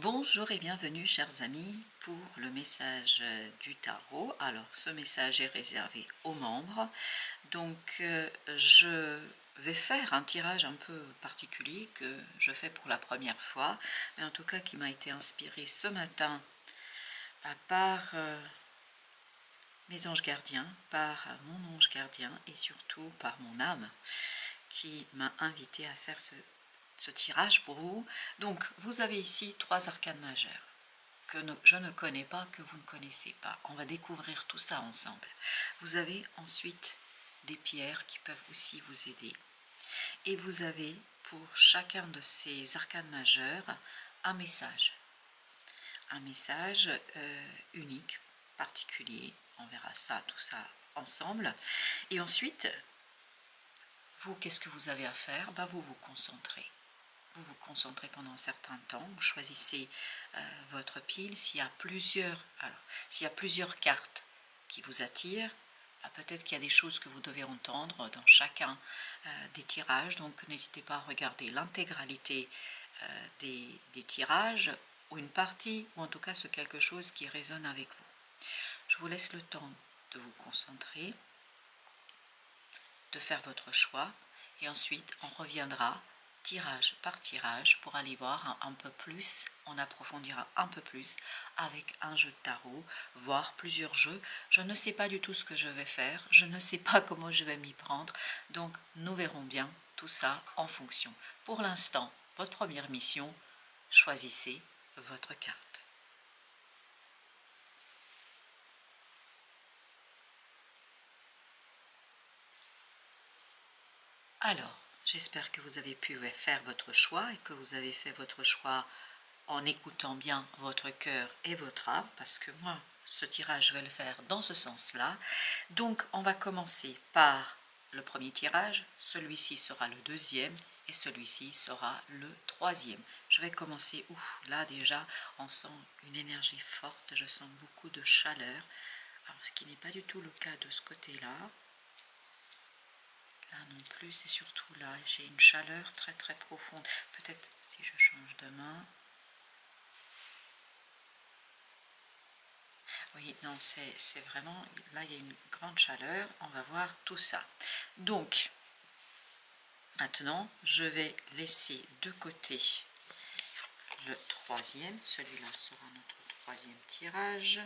Bonjour et bienvenue chers amis pour le message du tarot. Alors ce message est réservé aux membres, donc je vais faire un tirage un peu particulier que je fais pour la première fois, mais en tout cas qui m'a été inspiré ce matin par mes anges gardiens, par mon ange gardien et surtout par mon âme qui m'a invité à faire ce tirage pour vous. Donc vous avez ici trois arcanes majeures que je ne connais pas, que vous ne connaissez pas. On va découvrir tout ça ensemble. Vous avez ensuite des pierres qui peuvent aussi vous aider. Et vous avez pour chacun de ces arcanes majeurs un message. Un message unique, particulier. On verra ça, tout ça ensemble. Et ensuite, vous, qu'est-ce que vous avez à faire? Vous vous concentrez. Vous vous concentrez pendant un certain temps, vous choisissez votre pile. S'il y a plusieurs cartes qui vous attirent, peut-être qu'il y a des choses que vous devez entendre dans chacun des tirages, donc n'hésitez pas à regarder l'intégralité des tirages, ou une partie, ou en tout cas ce quelque chose qui résonne avec vous. Je vous laisse le temps de vous concentrer, de faire votre choix, et ensuite on reviendra tirage par tirage pour aller voir un peu plus, on approfondira un peu plus avec un jeu de tarot, voire plusieurs jeux. Je ne sais pas du tout ce que je vais faire, je ne sais pas comment je vais m'y prendre, donc nous verrons bien tout ça en fonction. Pour l'instant, votre première mission, choisissez votre carte. Alors, j'espère que vous avez pu faire votre choix et que vous avez fait votre choix en écoutant bien votre cœur et votre âme, parce que moi, ce tirage, je vais le faire dans ce sens-là. Donc, on va commencer par le premier tirage, celui-ci sera le deuxième et celui-ci sera le troisième. Je vais commencer, là déjà, on sent une énergie forte, je sens beaucoup de chaleur, alors ce qui n'est pas du tout le cas de ce côté-là. Là non plus, c'est surtout là, j'ai une chaleur très très profonde. Peut-être si je change de main. Oui, non, c'est vraiment, là il y a une grande chaleur, on va voir tout ça. Donc, maintenant, je vais laisser de côté le troisième, celui-là sera notre troisième tirage,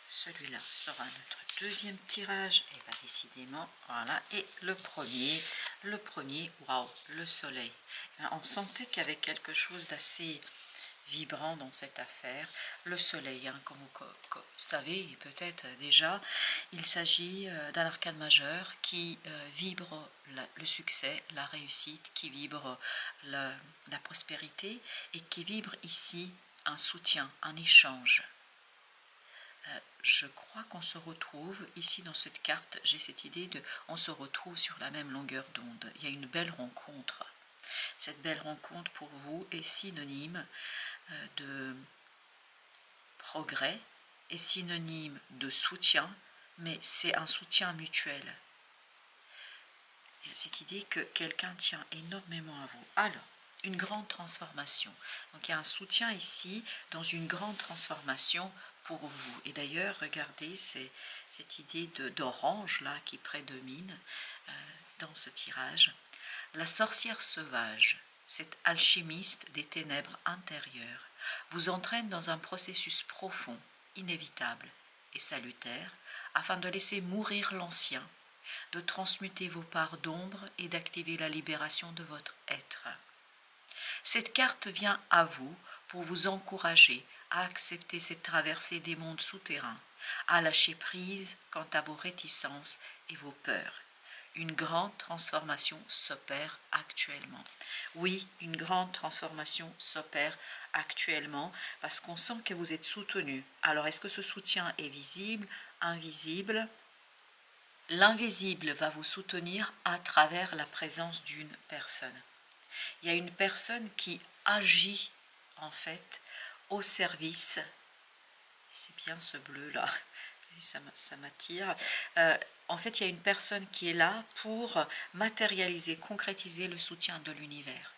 celui-là sera notre deuxième tirage, et décidément, voilà, et le premier, waouh, le soleil. On sentait qu'il y avait quelque chose d'assez vibrant dans cette affaire, le soleil, comme vous savez peut-être déjà, il s'agit d'un arcane majeur qui vibre le succès, la réussite, qui vibre la prospérité et qui vibre ici un soutien, un échange. Je crois qu'on se retrouve ici dans cette carte, j'ai cette idée on se retrouve sur la même longueur d'onde, il y a une belle rencontre. Cette belle rencontre pour vous est synonyme de progrès, est synonyme de soutien, mais c'est un soutien mutuel. Il y a cette idée que quelqu'un tient énormément à vous. Alors, une grande transformation. Donc il y a un soutien ici dans une grande transformation pour vous. Et d'ailleurs, regardez, c'est cette idée d'orange là qui prédomine dans ce tirage. La sorcière sauvage, cette alchimiste des ténèbres intérieures, vous entraîne dans un processus profond, inévitable et salutaire, afin de laisser mourir l'ancien, de transmuter vos parts d'ombre et d'activer la libération de votre être. Cette carte vient à vous pour vous encourager à accepter cette traversée des mondes souterrains, à lâcher prise quant à vos réticences et vos peurs. Une grande transformation s'opère actuellement. Oui, une grande transformation s'opère actuellement parce qu'on sent que vous êtes soutenu. Alors, est-ce que ce soutien est visible, invisible? L'invisible va vous soutenir à travers la présence d'une personne. Il y a une personne qui agit en fait au service. C'est bien ce bleu là, ça m'attire. En fait, il y a une personne qui est là pour matérialiser, concrétiser le soutien de l'univers.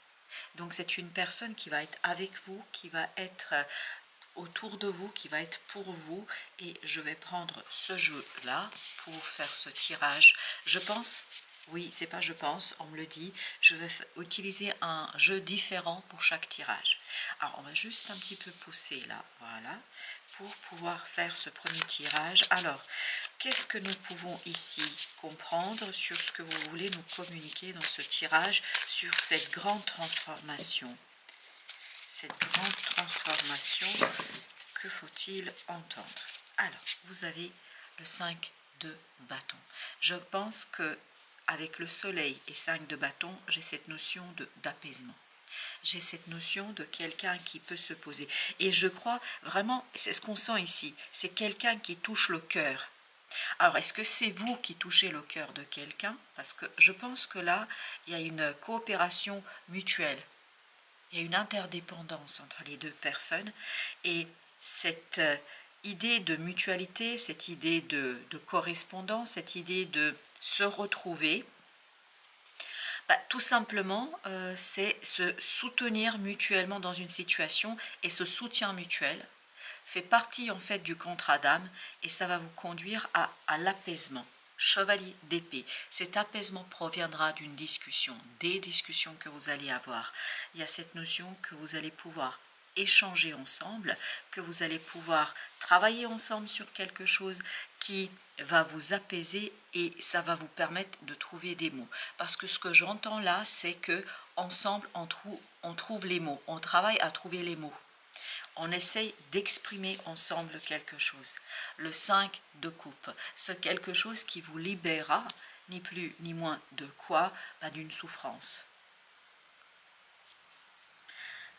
Donc c'est une personne qui va être avec vous, qui va être autour de vous, qui va être pour vous. Et je vais prendre ce jeu-là pour faire ce tirage. Je pense, oui, c'est pas je pense, on me le dit, je vais utiliser un jeu différent pour chaque tirage. Alors on va juste un petit peu pousser là, voilà, pour pouvoir faire ce premier tirage. Alors, qu'est-ce que nous pouvons ici comprendre sur ce que vous voulez nous communiquer dans ce tirage, sur cette grande transformation? Cette grande transformation, que faut-il entendre? Alors, vous avez le 5 de bâton. Je pense que avec le soleil et 5 de bâton, j'ai cette notion d'apaisement. J'ai cette notion de quelqu'un qui peut se poser. Et je crois vraiment, c'est ce qu'on sent ici, c'est quelqu'un qui touche le cœur. Alors, est-ce que c'est vous qui touchez le cœur de quelqu'un? Parce que je pense que là, il y a une coopération mutuelle. Il y a une interdépendance entre les deux personnes. Et cette idée de mutualité, cette idée de correspondance, cette idée de se retrouver, tout simplement, c'est se soutenir mutuellement dans une situation, et ce soutien mutuel fait partie en fait du contrat d'âme, et ça va vous conduire à l'apaisement. Chevalier d'épée, cet apaisement proviendra d'une discussion, des discussions que vous allez avoir. Il y a cette notion que vous allez pouvoir échanger ensemble, que vous allez pouvoir travailler ensemble sur quelque chose qui va vous apaiser, et ça va vous permettre de trouver des mots. Parce que ce que j'entends là, c'est que ensemble on trouve les mots, on travaille à trouver les mots. On essaye d'exprimer ensemble quelque chose. Le 5 de coupe, ce quelque chose qui vous libérera, ni plus ni moins de quoi? D'une souffrance.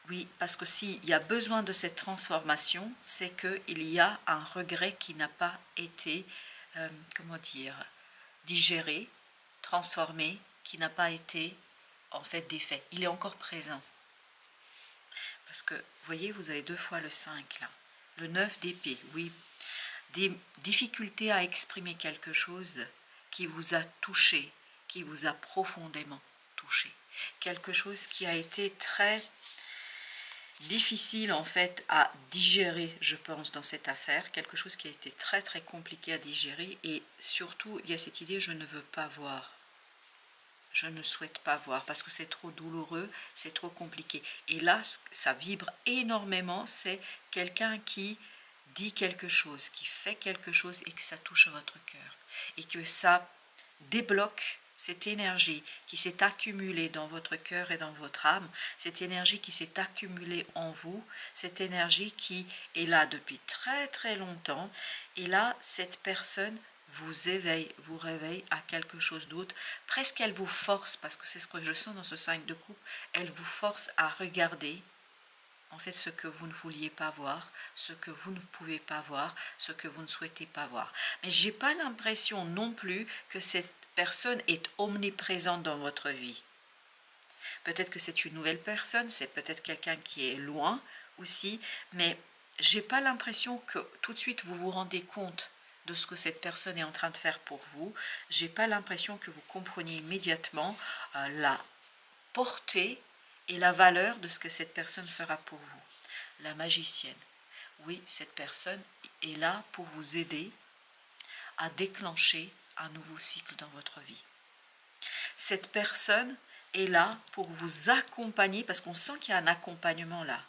Oui, parce que s'il y a besoin de cette transformation, c'est qu'il y a un regret qui n'a pas été, comment dire, digéré, transformé, qui n'a pas été en fait défait. Il est encore présent. Parce que, vous voyez, vous avez 2 fois le 5 là. Le 9 d'épée, oui. Des difficultés à exprimer quelque chose qui vous a touché, qui vous a profondément touché. Quelque chose qui a été très difficile en fait à digérer, je pense, dans cette affaire. Quelque chose qui a été très très compliqué à digérer. Et surtout, il y a cette idée, je ne veux pas voir. Je ne souhaite pas voir parce que c'est trop douloureux, c'est trop compliqué. Et là, ça vibre énormément. C'est quelqu'un qui dit quelque chose, qui fait quelque chose, et que ça touche à votre cœur. Et que ça débloque cette énergie qui s'est accumulée dans votre cœur et dans votre âme, cette énergie qui s'est accumulée en vous, cette énergie qui est là depuis très très longtemps. Et là, cette personne vous éveille, vous réveille à quelque chose d'autre. Presque elle vous force, parce que c'est ce que je sens dans ce 5 de coupe, elle vous force à regarder en fait ce que vous ne vouliez pas voir, ce que vous ne pouvez pas voir, ce que vous ne souhaitez pas voir. Mais j'ai pas l'impression non plus que cette personne est omniprésente dans votre vie. Peut-être que c'est une nouvelle personne, c'est peut-être quelqu'un qui est loin aussi, mais j'ai pas l'impression que tout de suite vous vous rendez compte de ce que cette personne est en train de faire pour vous. J'ai pas l'impression que vous compreniez immédiatement la portée et la valeur de ce que cette personne fera pour vous. La magicienne. Oui, cette personne est là pour vous aider à déclencher un nouveau cycle dans votre vie. Cette personne est là pour vous accompagner, parce qu'on sent qu'il y a un accompagnement là.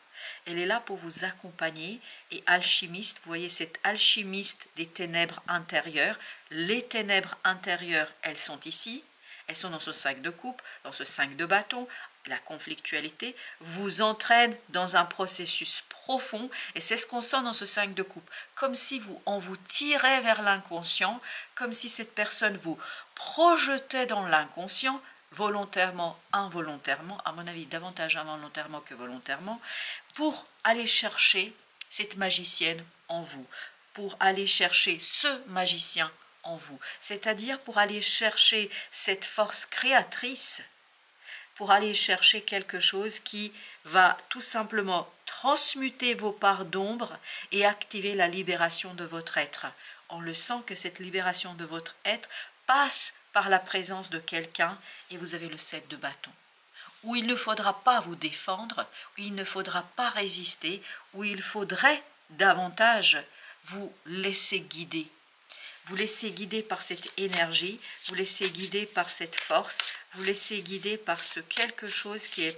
Elle est là pour vous accompagner. Et alchimiste, vous voyez, cette alchimiste des ténèbres intérieures. Les ténèbres intérieures, elles sont ici. Elles sont dans ce 5 de coupe, dans ce 5 de bâton. La conflictualité vous entraîne dans un processus profond. Et c'est ce qu'on sent dans ce 5 de coupe. Comme si on vous tirait vers l'inconscient, comme si cette personne vous projetait dans l'inconscient, volontairement, involontairement, à mon avis davantage involontairement que volontairement, pour aller chercher cette magicienne en vous, pour aller chercher ce magicien en vous, c'est-à-dire pour aller chercher cette force créatrice, pour aller chercher quelque chose qui va tout simplement transmuter vos parts d'ombre et activer la libération de votre être. On le sent que cette libération de votre être passe par la présence de quelqu'un, et vous avez le 7 de bâton. où il ne faudra pas vous défendre, où il ne faudra pas résister, où il faudrait davantage vous laisser guider. Vous laissez guider par cette énergie, vous laissez guider par cette force, vous laissez guider par ce quelque chose qui est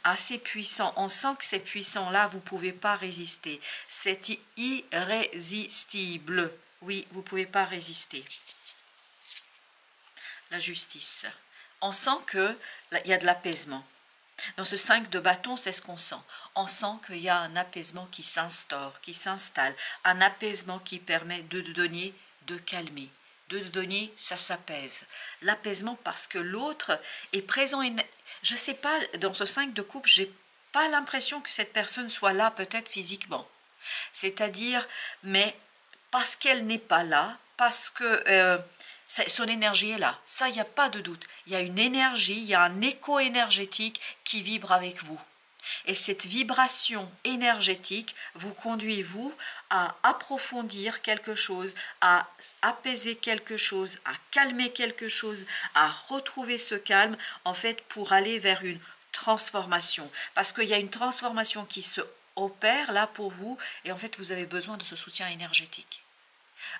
assez puissant. On sent que c'est puissant là, vous ne pouvez pas résister. C'est irrésistible. Oui, vous ne pouvez pas résister. La justice. On sent qu'il y a de l'apaisement. Dans ce 5 de bâton, c'est ce qu'on sent. On sent qu'il y a un apaisement qui s'instaure, qui s'installe. Un apaisement qui permet de donner, de calmer. De donner, ça s'apaise. L'apaisement parce que l'autre est présent. Je ne sais pas, dans ce 5 de coupe, je n'ai pas l'impression que cette personne soit là peut-être physiquement. C'est-à-dire, mais parce qu'elle n'est pas là, parce que son énergie est là. Ça, il n'y a pas de doute. Il y a une énergie, il y a un écho énergétique qui vibre avec vous. Et cette vibration énergétique vous conduit, vous, à approfondir quelque chose, à apaiser quelque chose, à calmer quelque chose, à retrouver ce calme, en fait, pour aller vers une transformation. Parce qu'il y a une transformation qui se opère là pour vous, et en fait, vous avez besoin de ce soutien énergétique.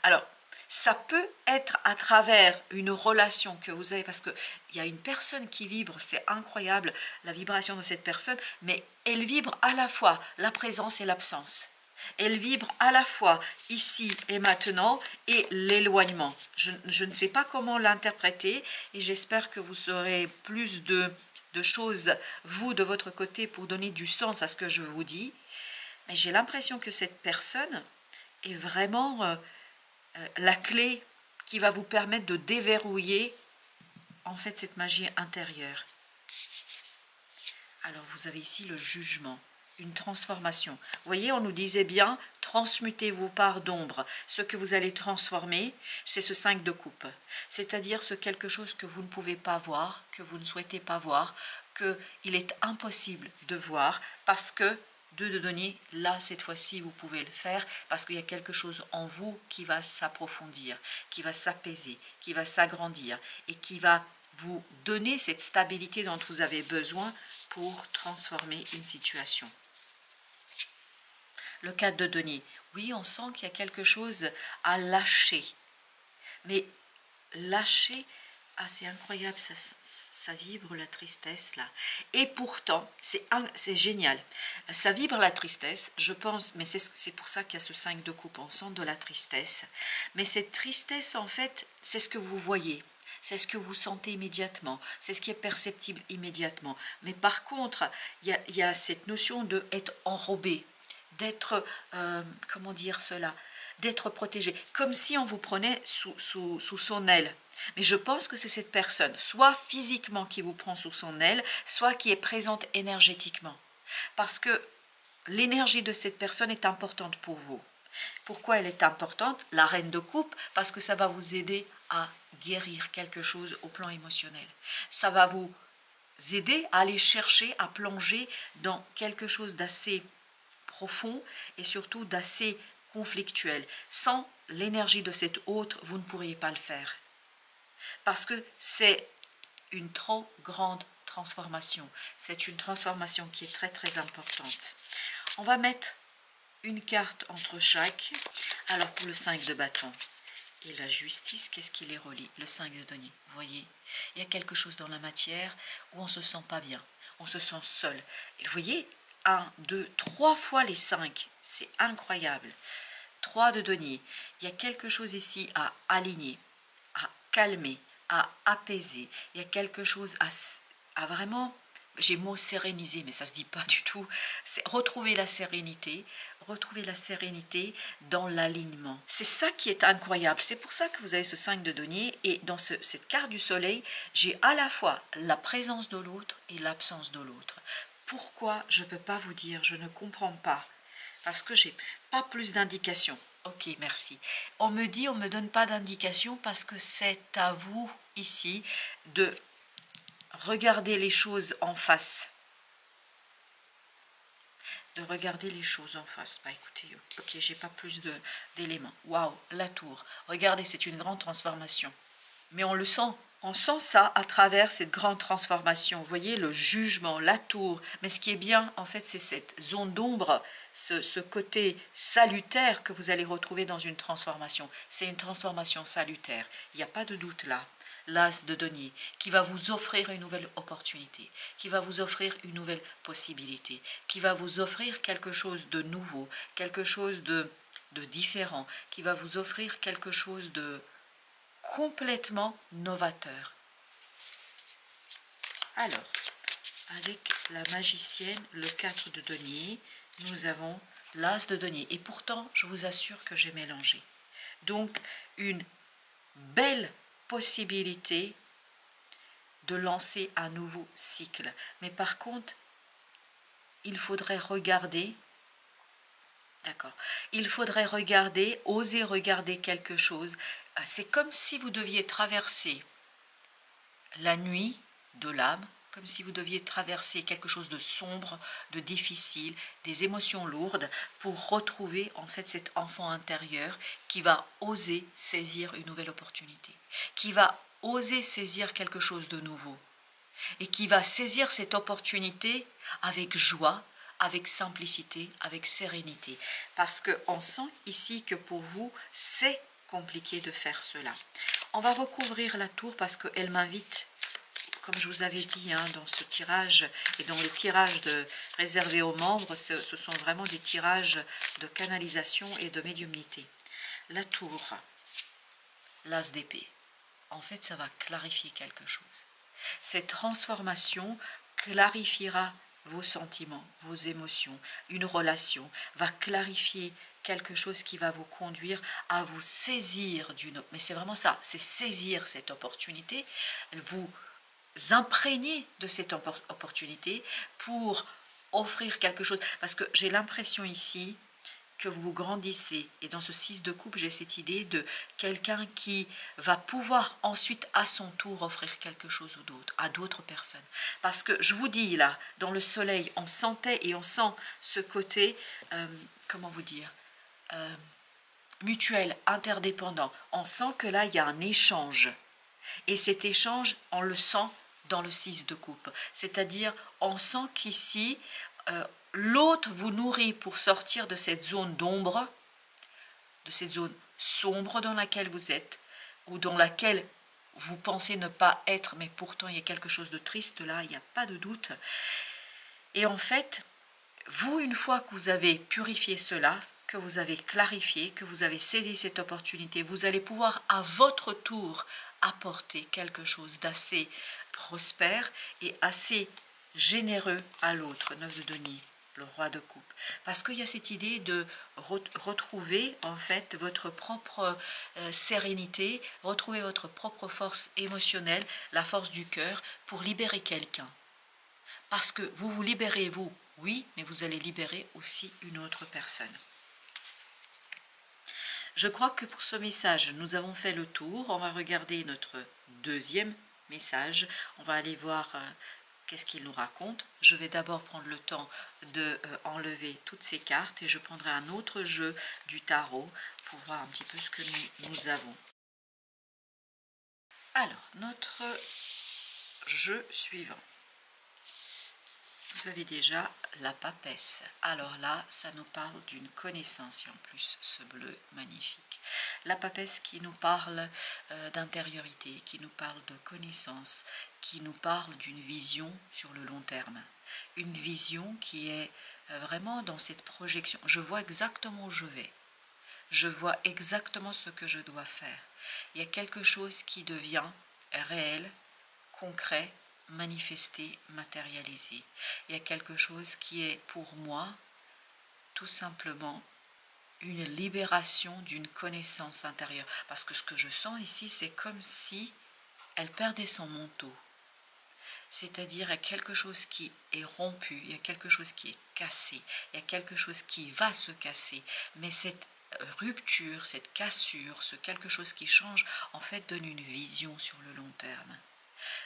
Alors, ça peut être à travers une relation que vous avez, parce qu'il y a une personne qui vibre, c'est incroyable la vibration de cette personne, mais elle vibre à la fois la présence et l'absence. Elle vibre à la fois ici et maintenant et l'éloignement. Je ne sais pas comment l'interpréter et j'espère que vous aurez plus de choses, vous, de votre côté, pour donner du sens à ce que je vous dis. Mais j'ai l'impression que cette personne est vraiment la clé qui va vous permettre de déverrouiller en fait cette magie intérieure. Alors vous avez ici le jugement, une transformation. Vous voyez, on nous disait bien, transmutez vos parts d'ombre. Ce que vous allez transformer, c'est ce 5 de coupe. C'est-à-dire ce quelque chose que vous ne pouvez pas voir, que vous ne souhaitez pas voir, qu'il est impossible de voir parce que de donner, là, cette fois-ci, vous pouvez le faire parce qu'il y a quelque chose en vous qui va s'approfondir, qui va s'apaiser, qui va s'agrandir et qui va vous donner cette stabilité dont vous avez besoin pour transformer une situation. Le 4 de denier. Oui, on sent qu'il y a quelque chose à lâcher. Mais lâcher... Ah, c'est incroyable, ça vibre la tristesse là. Et pourtant, c'est génial. Ça vibre la tristesse, je pense, mais c'est pour ça qu'il y a ce 5 de coupe, on sent de la tristesse. Mais cette tristesse, en fait, c'est ce que vous voyez. C'est ce que vous sentez immédiatement, c'est ce qui est perceptible immédiatement. Mais par contre, il y a cette notion d'être enrobé, d'être, comment dire cela, d'être protégé, comme si on vous prenait sous son aile. Mais je pense que c'est cette personne, soit physiquement qui vous prend sous son aile, soit qui est présente énergétiquement. Parce que l'énergie de cette personne est importante pour vous. Pourquoi elle est importante? La reine de coupe, parce que ça va vous aider à guérir quelque chose au plan émotionnel. Ça va vous aider à aller chercher, à plonger dans quelque chose d'assez profond et surtout d'assez conflictuel. Sans l'énergie de cet autre, vous ne pourriez pas le faire. Parce que c'est une trop grande transformation. C'est une transformation qui est très très importante. On va mettre une carte entre chaque. Alors pour le 5 de bâton et la justice, qu'est-ce qui les relie? Le 5 de denier. Vous voyez, il y a quelque chose dans la matière où on ne se sent pas bien. On se sent seul. Et vous voyez, 1, 2, 3 fois les 5. C'est incroyable. 3 de denier. Il y a quelque chose ici à aligner, à calmer, à apaiser. Il y a quelque chose à vraiment, j'ai le mot séréniser, mais ça ne se dit pas du tout. C'est retrouver la sérénité dans l'alignement. C'est ça qui est incroyable. C'est pour ça que vous avez ce 5 de denier. Et dans cette carte du soleil, j'ai à la fois la présence de l'autre et l'absence de l'autre. Pourquoi je ne peux pas vous dire? Je ne comprends pas. Parce que je n'ai pas plus d'indications. Ok, merci. On me donne pas d'indications parce que c'est à vous, ici, de regarder les choses en face. De regarder les choses en face. Bah écoutez, ok, j'ai pas plus d'éléments. Waouh, la tour. Regardez, c'est une grande transformation. Mais on le sent. On sent ça à travers cette grande transformation. Vous voyez, le jugement, la tour. Mais ce qui est bien, en fait, c'est cette zone d'ombre, ce côté salutaire que vous allez retrouver dans une transformation. C'est une transformation salutaire. Il n'y a pas de doute là. L'as de denier, qui va vous offrir une nouvelle opportunité, qui va vous offrir une nouvelle possibilité, qui va vous offrir quelque chose de nouveau, quelque chose de différent, qui va vous offrir quelque chose de complètement novateur. Alors, avec la magicienne, le 4 de denier, nous avons l'as de denier. Et pourtant, je vous assure que j'ai mélangé. Donc, une belle possibilité de lancer un nouveau cycle. Mais par contre, il faudrait regarder, d'accord, il faudrait regarder, oser regarder quelque chose. C'est comme si vous deviez traverser la nuit de l'âme, comme si vous deviez traverser quelque chose de sombre, de difficile, des émotions lourdes, pour retrouver en fait cet enfant intérieur qui va oser saisir une nouvelle opportunité, qui va oser saisir quelque chose de nouveau, et qui va saisir cette opportunité avec joie, avec simplicité, avec sérénité. Parce qu'on sent ici que pour vous, c'est compliqué de faire cela. On va recouvrir la tour parce qu'elle m'invite, comme je vous avais dit, hein, dans ce tirage et dans les tirages réservés aux membres, ce sont vraiment des tirages de canalisation et de médiumnité. La tour, l'as d'épée, en fait, ça va clarifier quelque chose. Cette transformation clarifiera vos sentiments, vos émotions. Une relation va clarifier quelque chose qui va vous conduire à vous saisir d'une... Mais c'est vraiment ça, c'est saisir cette opportunité, vous imprégner de cette opportunité pour offrir quelque chose. Parce que j'ai l'impression ici que vous grandissez. Et dans ce 6 de coupe, j'ai cette idée de quelqu'un qui va pouvoir ensuite à son tour offrir quelque chose à d'autres personnes. Parce que je vous dis là, dans le soleil, on sentait et on sent ce côté, comment vous dire, mutuel, interdépendant. On sent que là, il y a un échange. Et cet échange, on le sent dans le 6 de coupe. C'est-à-dire, on sent qu'ici, l'autre vous nourrit pour sortir de cette zone d'ombre, de cette zone sombre dans laquelle vous êtes, ou dans laquelle vous pensez ne pas être, mais pourtant il y a quelque chose de triste là, il n'y a pas de doute. Et en fait, vous, une fois que vous avez purifié cela, que vous avez clarifié, que vous avez saisi cette opportunité, vous allez pouvoir à votre tour apporter quelque chose d'assez prospère et assez généreux à l'autre. 9 de denier, le roi de coupe. Parce qu'il y a cette idée de retrouver en fait votre propre sérénité, retrouver votre propre force émotionnelle, la force du cœur pour libérer quelqu'un. Parce que vous vous libérez vous, oui, mais vous allez libérer aussi une autre personne. Je crois que pour ce message, nous avons fait le tour. On va regarder notre deuxième message. On va aller voir qu'est-ce qu'il nous raconte. Je vais d'abord prendre le temps de enlever toutes ces cartes et je prendrai un autre jeu du tarot pour voir un petit peu ce que nous avons. Alors, notre jeu suivant. Vous avez déjà la papesse. Alors là, ça nous parle d'une connaissance et en plus ce bleu magnifique. La papesse qui nous parle d'intériorité, qui nous parle de connaissance, qui nous parle d'une vision sur le long terme. Une vision qui est vraiment dans cette projection. Je vois exactement où je vais. Je vois exactement ce que je dois faire. Il y a quelque chose qui devient réel, concret, manifesté, matérialisé. Il y a quelque chose qui est pour moi tout simplement une libération d'une connaissance intérieure. Parce que ce que je sens ici, c'est comme si elle perdait son manteau. C'est-à-dire, il y a quelque chose qui est rompu, il y a quelque chose qui est cassé, il y a quelque chose qui va se casser. Mais cette rupture, cette cassure, ce quelque chose qui change, en fait, donne une vision sur le long terme.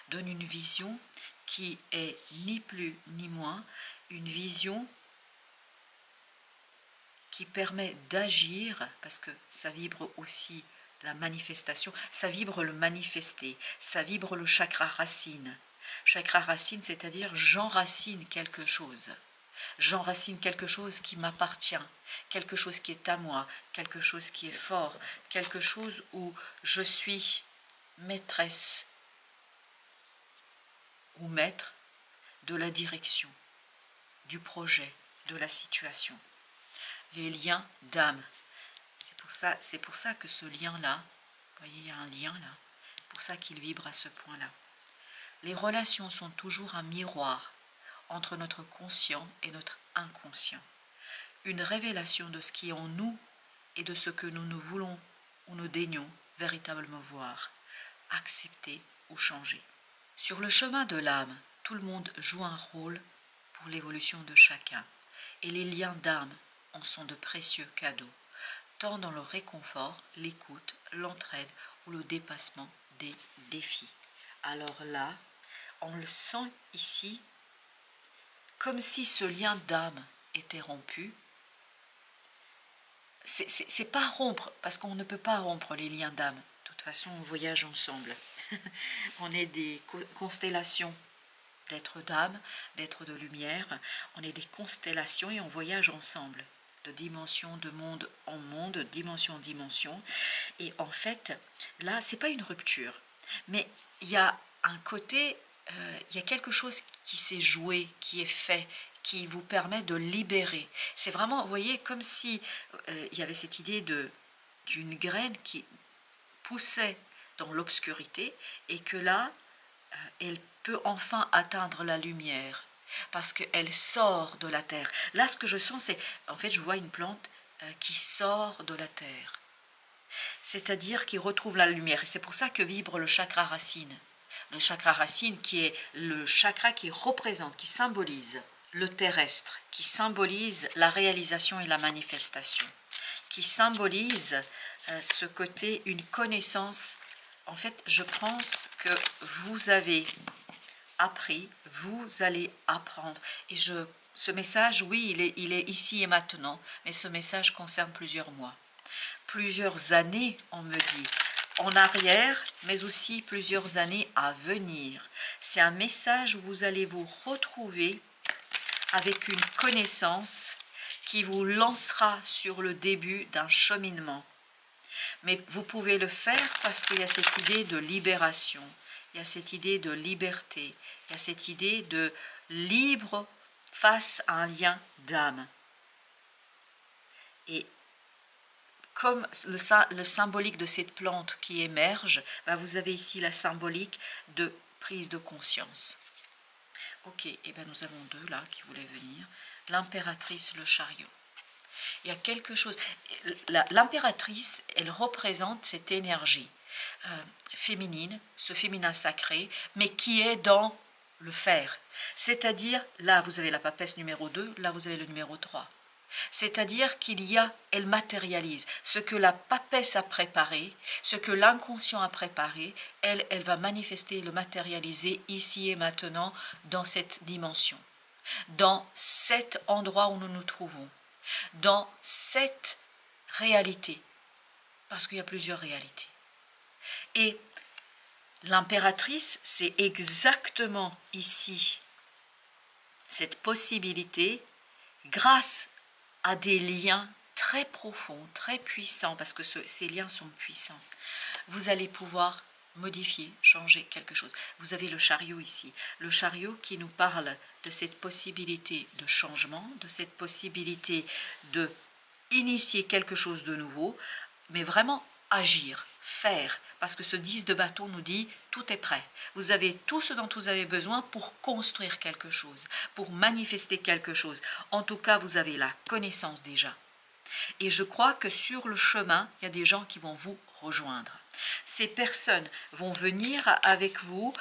Donne une vision qui est ni plus ni moins une vision qui permet d'agir, parce que ça vibre aussi la manifestation, ça vibre le manifester, ça vibre le chakra racine. Chakra racine, c'est-à-dire j'enracine quelque chose. J'enracine quelque chose qui m'appartient, quelque chose qui est à moi, quelque chose qui est fort, quelque chose où je suis maîtresse ou maître de la direction, du projet, de la situation. Les liens d'âme. C'est pour ça que ce lien-là, vous voyez, il y a un lien là, c'est pour ça qu'il vibre à ce point-là. Les relations sont toujours un miroir entre notre conscient et notre inconscient. Une révélation de ce qui est en nous et de ce que nous voulons ou nous daignons véritablement voir, accepter ou changer. Sur le chemin de l'âme, tout le monde joue un rôle pour l'évolution de chacun, et les liens d'âme en sont de précieux cadeaux, tant dans le réconfort, l'écoute, l'entraide ou le dépassement des défis. Alors là, on le sent ici, comme si ce lien d'âme était rompu. C'est pas rompre, parce qu'on ne peut pas rompre les liens d'âme. De toute façon, on voyage ensemble. On est des constellations d'êtres d'âme, d'êtres de lumière. On est des constellations et on voyage ensemble, de dimension de monde en monde, dimension en dimension. Et en fait, là, c'est pas une rupture, mais il y a un côté, il y a quelque chose qui s'est joué, qui est fait, qui vous permet de libérer. C'est vraiment, vous voyez, comme si il y avait cette idée d'une graine qui poussait dans l'obscurité et que là, elle peut enfin atteindre la lumière parce qu'elle sort de la terre. Là, ce que je sens, c'est, en fait, je vois une plante qui sort de la terre, c'est-à-dire qui retrouve la lumière. Et c'est pour ça que vibre le chakra racine. Le chakra racine qui est le chakra qui représente, qui symbolise le terrestre, qui symbolise la réalisation et la manifestation, qui symbolise ce côté, une connaissance. En fait, je pense que vous avez appris, vous allez apprendre. Et ce message, oui, il est ici et maintenant, mais ce message concerne plusieurs mois, plusieurs années, on me dit, en arrière, mais aussi plusieurs années à venir. C'est un message où vous allez vous retrouver avec une connaissance qui vous lancera sur le début d'un cheminement. Mais vous pouvez le faire parce qu'il y a cette idée de libération, il y a cette idée de liberté, il y a cette idée de libre face à un lien d'âme. Et comme le symbolique de cette plante qui émerge, ben vous avez ici la symbolique de prise de conscience. Ok, et ben nous avons deux là qui voulaient venir. L'impératrice, le chariot. Il y a quelque chose. L'impératrice, elle représente cette énergie féminine, ce féminin sacré, mais qui est dans le faire. C'est-à-dire, là vous avez la papesse numéro 2, là vous avez le numéro 3. C'est-à-dire qu'il y a, elle matérialise ce que la papesse a préparé, ce que l'inconscient a préparé, elle va manifester, le matérialiser ici et maintenant dans cette dimension, dans cet endroit où nous nous trouvons, dans cette réalité, parce qu'il y a plusieurs réalités. Et l'impératrice, c'est exactement ici cette possibilité, grâce à des liens très profonds, très puissants, parce que ces liens sont puissants, vous allez pouvoir modifier, changer quelque chose. Vous avez le chariot ici, le chariot qui nous parle de cette possibilité de changement, de cette possibilité de initier quelque chose de nouveau, mais vraiment agir, faire, parce que ce 10 de bâton nous dit tout est prêt. Vous avez tout ce dont vous avez besoin pour construire quelque chose, pour manifester quelque chose. En tout cas, vous avez la connaissance déjà. Et je crois que sur le chemin, il y a des gens qui vont vous rejoindre. Ces personnes vont venir avec vous,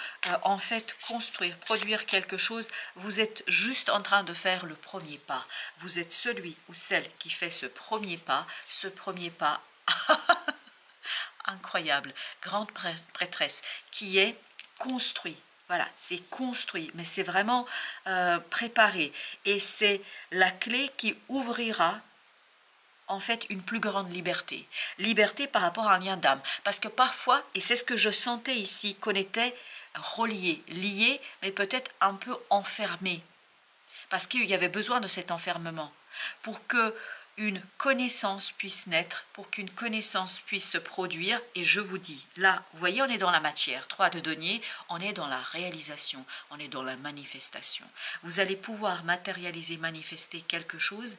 en fait, construire, produire quelque chose. Vous êtes juste en train de faire le premier pas. Vous êtes celui ou celle qui fait ce premier pas incroyable, grande prêtresse, qui est construit. Voilà, c'est construit, mais c'est vraiment préparé. Et c'est la clé qui ouvrira en fait une plus grande liberté. Liberté par rapport à un lien d'âme. Parce que parfois, et c'est ce que je sentais ici, qu'on était reliés, liés, mais peut-être un peu enfermés. Parce qu'il y avait besoin de cet enfermement. Pour que une connaissance puisse naître, pour qu'une connaissance puisse se produire. Et je vous dis, là, vous voyez, on est dans la matière. 3 de denier, on est dans la réalisation, on est dans la manifestation. Vous allez pouvoir matérialiser, manifester quelque chose.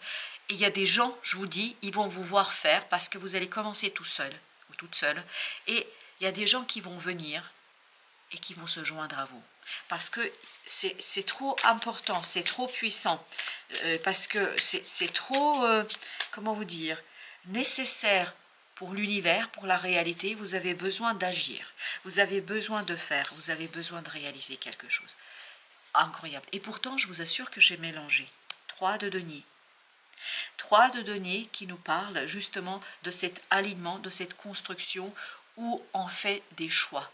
Et il y a des gens, je vous dis, ils vont vous voir faire parce que vous allez commencer tout seul ou toute seule. Et il y a des gens qui vont venir et qui vont se joindre à vous. Parce que c'est trop important, c'est trop puissant, parce que c'est trop, comment vous dire, nécessaire pour l'univers, pour la réalité. Vous avez besoin d'agir, vous avez besoin de faire, vous avez besoin de réaliser quelque chose. Incroyable. Et pourtant, je vous assure que j'ai mélangé 3 de denier. 3 de denier qui nous parlent justement de cet alignement, de cette construction où on fait des choix.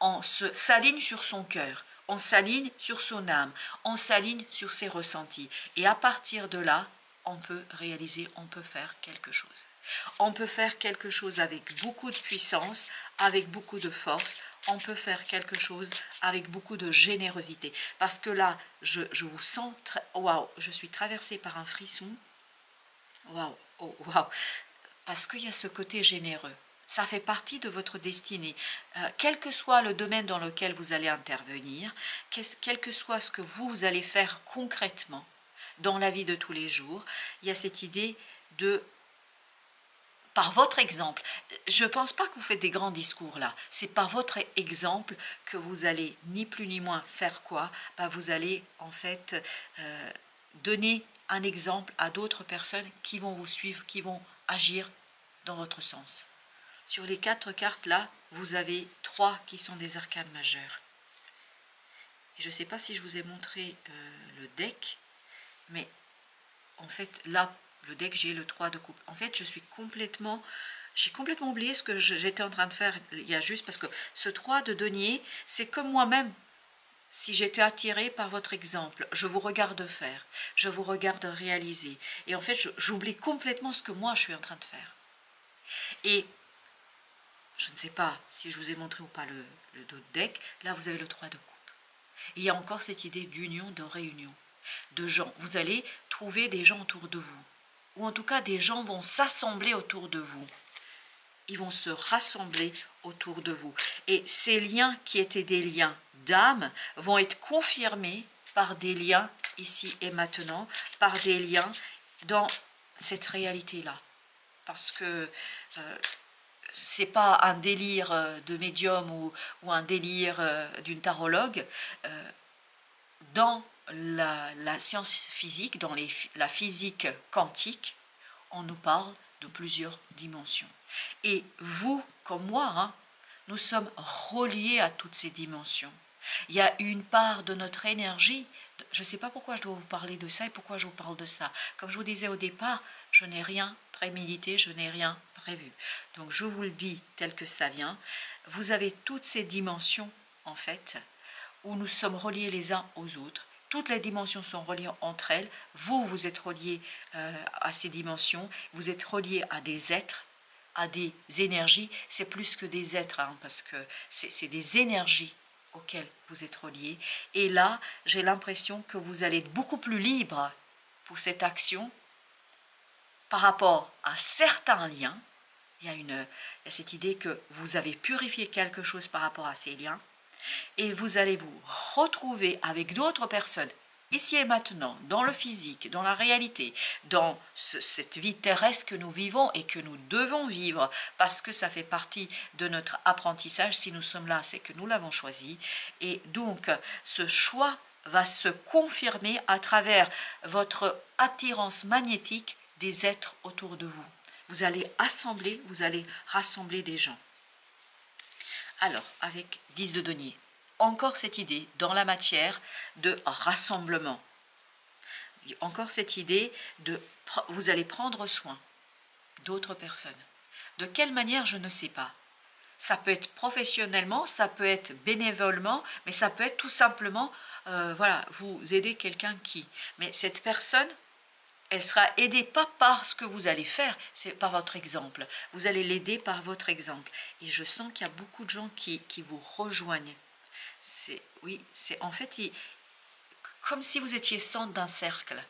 On s'aligne sur son cœur, on s'aligne sur son âme, on s'aligne sur ses ressentis. Et à partir de là, on peut réaliser, on peut faire quelque chose. On peut faire quelque chose avec beaucoup de puissance, avec beaucoup de force. On peut faire quelque chose avec beaucoup de générosité. Parce que là, je vous sens, waouh, je suis traversée par un frisson. Waouh, oh, waouh. Parce qu'il y a ce côté généreux. Ça fait partie de votre destinée. Quel que soit le domaine dans lequel vous allez intervenir, quel que soit ce que vous allez faire concrètement dans la vie de tous les jours, il y a cette idée de, par votre exemple, je ne pense pas que vous faites des grands discours là, c'est par votre exemple que vous allez ni plus ni moins faire quoi, vous allez en fait donner un exemple à d'autres personnes qui vont vous suivre, qui vont agir dans votre sens. Sur les 4 cartes là, vous avez 3 qui sont des arcanes majeures. Et je ne sais pas si je vous ai montré le deck, mais en fait là, le deck, j'ai le 3 de coupe. En fait, j'ai complètement oublié ce que j'étais en train de faire il y a juste, parce que ce 3 de denier, c'est comme moi-même. Si j'étais attirée par votre exemple, je vous regarde faire, je vous regarde réaliser. Et en fait, j'oublie complètement ce que moi, je suis en train de faire. Et je ne sais pas si je vous ai montré ou pas le deck. Là, vous avez le 3 de coupe. Et il y a encore cette idée d'union, de réunion, de gens. Vous allez trouver des gens autour de vous. Ou en tout cas, des gens vont s'assembler autour de vous. Ils vont se rassembler autour de vous. Et ces liens qui étaient des liens d'âme vont être confirmés par des liens ici et maintenant, par des liens dans cette réalité-là. Parce que c'est pas un délire de médium ou un délire d'une tarologue. Dans la science physique, dans la physique quantique, on nous parle de plusieurs dimensions. Et vous, comme moi, hein, nous sommes reliés à toutes ces dimensions. Il y a une part de notre énergie, je ne sais pas pourquoi je dois vous parler de ça et pourquoi je vous parle de ça. Comme je vous disais au départ, je n'ai rien prémédité, je n'ai rien prévu. Donc je vous le dis tel que ça vient. Vous avez toutes ces dimensions, en fait, où nous sommes reliés les uns aux autres. Toutes les dimensions sont reliées entre elles. Vous êtes reliés à ces dimensions. Vous êtes reliés à des êtres, à des énergies. C'est plus que des êtres, hein, parce que c'est des énergies auxquelles vous êtes reliés. Et là, j'ai l'impression que vous allez être beaucoup plus libre pour cette action par rapport à certains liens. Il y a cette idée que vous avez purifié quelque chose par rapport à ces liens. Et vous allez vous retrouver avec d'autres personnes, ici et maintenant, dans le physique, dans la réalité, dans cette vie terrestre que nous vivons et que nous devons vivre, parce que ça fait partie de notre apprentissage. Si nous sommes là, c'est que nous l'avons choisi. Et donc, ce choix va se confirmer à travers votre attirance magnétique des êtres autour de vous. Vous allez assembler, vous allez rassembler des gens. Alors, avec 10 de denier, encore cette idée dans la matière de rassemblement. Encore cette idée de vous allez prendre soin d'autres personnes. De quelle manière, je ne sais pas. Ça peut être professionnellement, ça peut être bénévolement, mais ça peut être tout simplement, voilà, vous aider quelqu'un qui. Mais cette personne, elle sera aidée pas par ce que vous allez faire, c'est par votre exemple. Vous allez l'aider par votre exemple. Et je sens qu'il y a beaucoup de gens qui vous rejoignent. Oui, c'est en fait comme si vous étiez centre d'un cercle.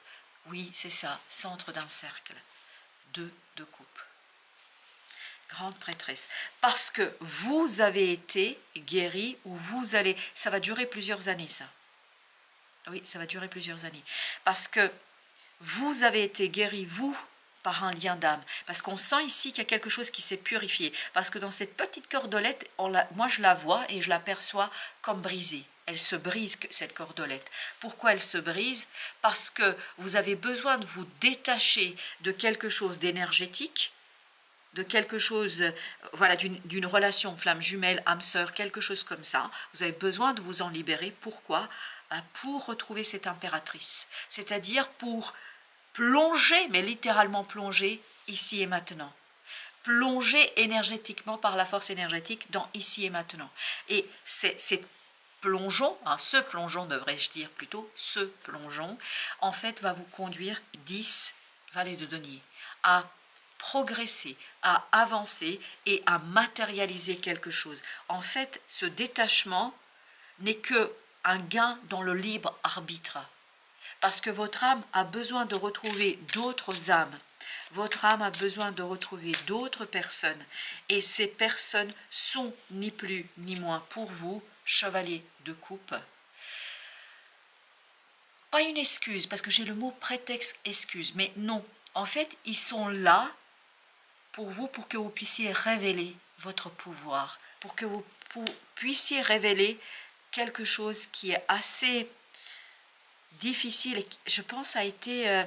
Oui, c'est ça, centre d'un cercle. Deux de coupe. Grande prêtresse. Parce que vous avez été guéri ou vous allez... Ça va durer plusieurs années, ça. Oui, ça va durer plusieurs années. Parce que vous avez été guéri, vous, par un lien d'âme. Parce qu'on sent ici qu'il y a quelque chose qui s'est purifié. Parce que dans cette petite cordelette, moi je la vois et je la perçois comme brisée. Elle se brise, cette cordelette. Pourquoi elle se brise? Parce que vous avez besoin de vous détacher de quelque chose d'énergétique, de quelque chose, voilà, d'une relation flamme jumelle, âme sœur, quelque chose comme ça. Vous avez besoin de vous en libérer. Pourquoi? Pour retrouver cette impératrice. C'est-à-dire pour plonger, mais littéralement plonger, ici et maintenant. Plonger énergétiquement par la force énergétique dans ici et maintenant. Et c'est plongeon, ce plongeon devrais-je dire plutôt, ce plongeon, en fait va vous conduire 10 vallées de denier à progresser, à avancer et à matérialiser quelque chose. En fait, ce détachement n'est que un gain dans le libre arbitre. Parce que votre âme a besoin de retrouver d'autres âmes. Votre âme a besoin de retrouver d'autres personnes. Et ces personnes sont ni plus ni moins pour vous, chevalier de coupe. Pas une excuse, parce que j'ai le mot prétexte excuse, mais non. En fait, ils sont là pour vous, pour que vous puissiez révéler votre pouvoir, pour que vous puissiez révéler quelque chose qui est assez difficile et qui, je pense, a été,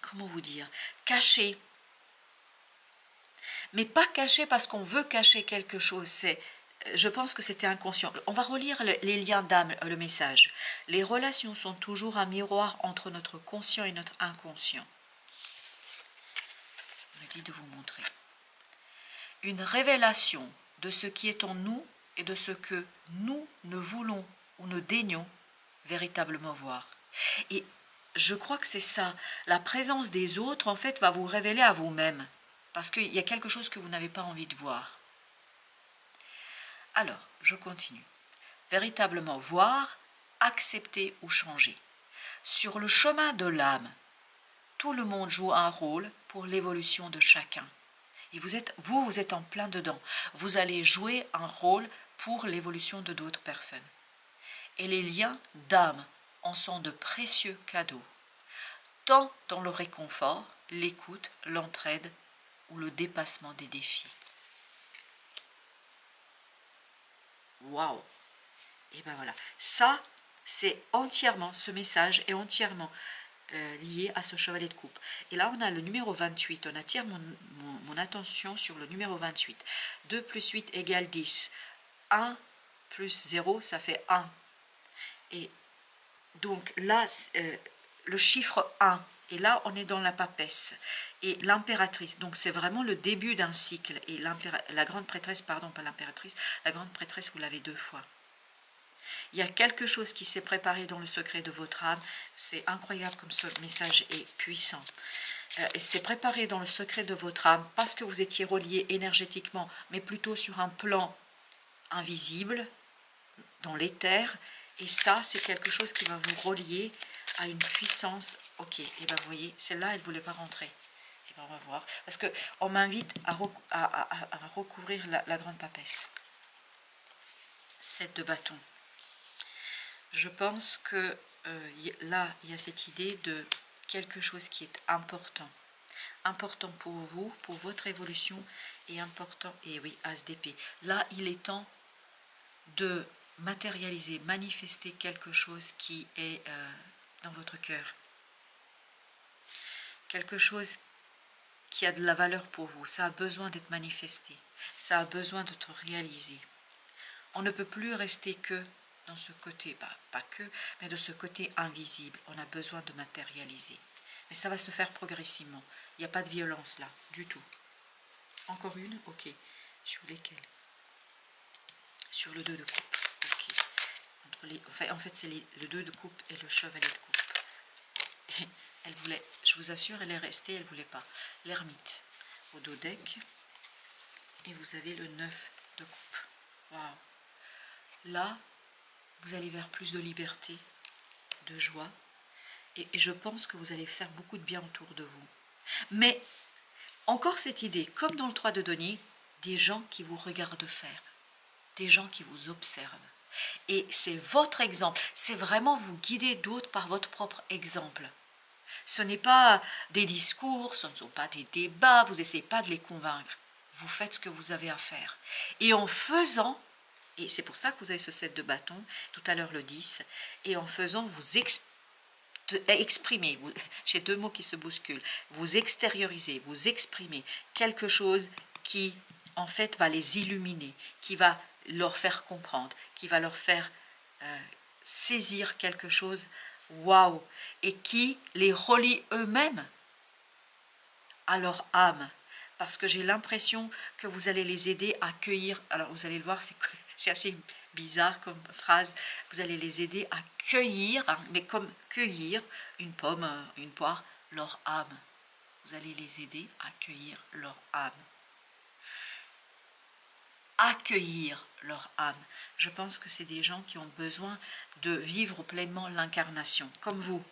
comment vous dire, caché. Mais pas caché parce qu'on veut cacher quelque chose, je pense que c'était inconscient. On va relire les liens d'âme, le message. Les relations sont toujours un miroir entre notre conscient et notre inconscient. On me dit de vous montrer. Une révélation de ce qui est en nous et de ce que nous ne voulons ou ne daignons véritablement voir. Et je crois que c'est ça. La présence des autres, en fait, va vous révéler à vous-même. Parce qu'il y a quelque chose que vous n'avez pas envie de voir. Alors, je continue. Véritablement voir, accepter ou changer. Sur le chemin de l'âme, tout le monde joue un rôle pour l'évolution de chacun. Et vous êtes en plein dedans. Vous allez jouer un rôle pour l'évolution de d'autres personnes. Et les liens d'âme en sont de précieux cadeaux, tant dans le réconfort, l'écoute, l'entraide ou le dépassement des défis. Waouh! Et ben voilà, ça, c'est entièrement, ce message est entièrement lié à ce chevalet de coupe. Et là, on a le numéro 28. On attire mon attention sur le numéro 28. 2 plus 8 égale 10. 1 plus 0, ça fait 1. Et donc là, le chiffre 1. Et là, on est dans la papesse. Et l'impératrice, donc c'est vraiment le début d'un cycle. Et la grande prêtresse, pardon, pas l'impératrice, la grande prêtresse, vous l'avez 2 fois. Il y a quelque chose qui s'est préparé dans le secret de votre âme. C'est incroyable comme ce message est puissant. C'est préparé dans le secret de votre âme parce que vous étiez relié énergétiquement, mais plutôt sur un plan invisible, dans l'éther. Et ça, c'est quelque chose qui va vous relier à une puissance. Ok, et bien vous voyez, celle-là, elle ne voulait pas rentrer. Et bien on va voir. Parce qu'on m'invite à recouvrir la grande papesse. 7 de bâton. Je pense que là, il y a cette idée de quelque chose qui est important. Important pour vous, pour votre évolution, et important, et oui, As d'épée. Là, il est temps de matérialiser, manifester quelque chose qui est dans votre cœur. Quelque chose qui a de la valeur pour vous. Ça a besoin d'être manifesté. Ça a besoin d'être réalisé. On ne peut plus rester que dans ce côté, pas que, mais de ce côté invisible. On a besoin de matérialiser. Mais ça va se faire progressivement. Il n'y a pas de violence là, du tout. Encore une? Ok. Sur lesquelles? Sur le 2 de coupe. Ok. En fait, c'est le 2 de coupe et le chevalet de coupe. Elle voulait, je vous assure, elle est restée, elle ne voulait pas. L'ermite au dos deck. Et vous avez le 9 de coupe. Waouh! Là, vous allez vers plus de liberté, de joie. Et je pense que vous allez faire beaucoup de bien autour de vous. Mais, encore cette idée, comme dans le 3 de denier, des gens qui vous regardent faire. Des gens qui vous observent. Et c'est votre exemple. C'est vraiment vous guider d'autres par votre propre exemple. Ce n'est pas des discours, ce ne sont pas des débats, vous n'essayez pas de les convaincre. Vous faites ce que vous avez à faire. Et en faisant, et c'est pour ça que vous avez ce 7 de bâton, tout à l'heure le 10, et en faisant, vous exprimez, j'ai deux mots qui se bousculent, vous extériorisez, vous exprimez quelque chose qui, en fait, va les illuminer, qui va leur faire comprendre, qui va leur faire saisir quelque chose, waouh, et qui les relie eux-mêmes à leur âme. Parce que j'ai l'impression que vous allez les aider à cueillir, alors vous allez le voir, c'est assez bizarre comme phrase, vous allez les aider à cueillir, hein, mais comme cueillir une pomme, une poire, leur âme. Vous allez les aider à cueillir leur âme. Accueillir leur âme. Je pense que c'est des gens qui ont besoin de vivre pleinement l'incarnation, comme vous.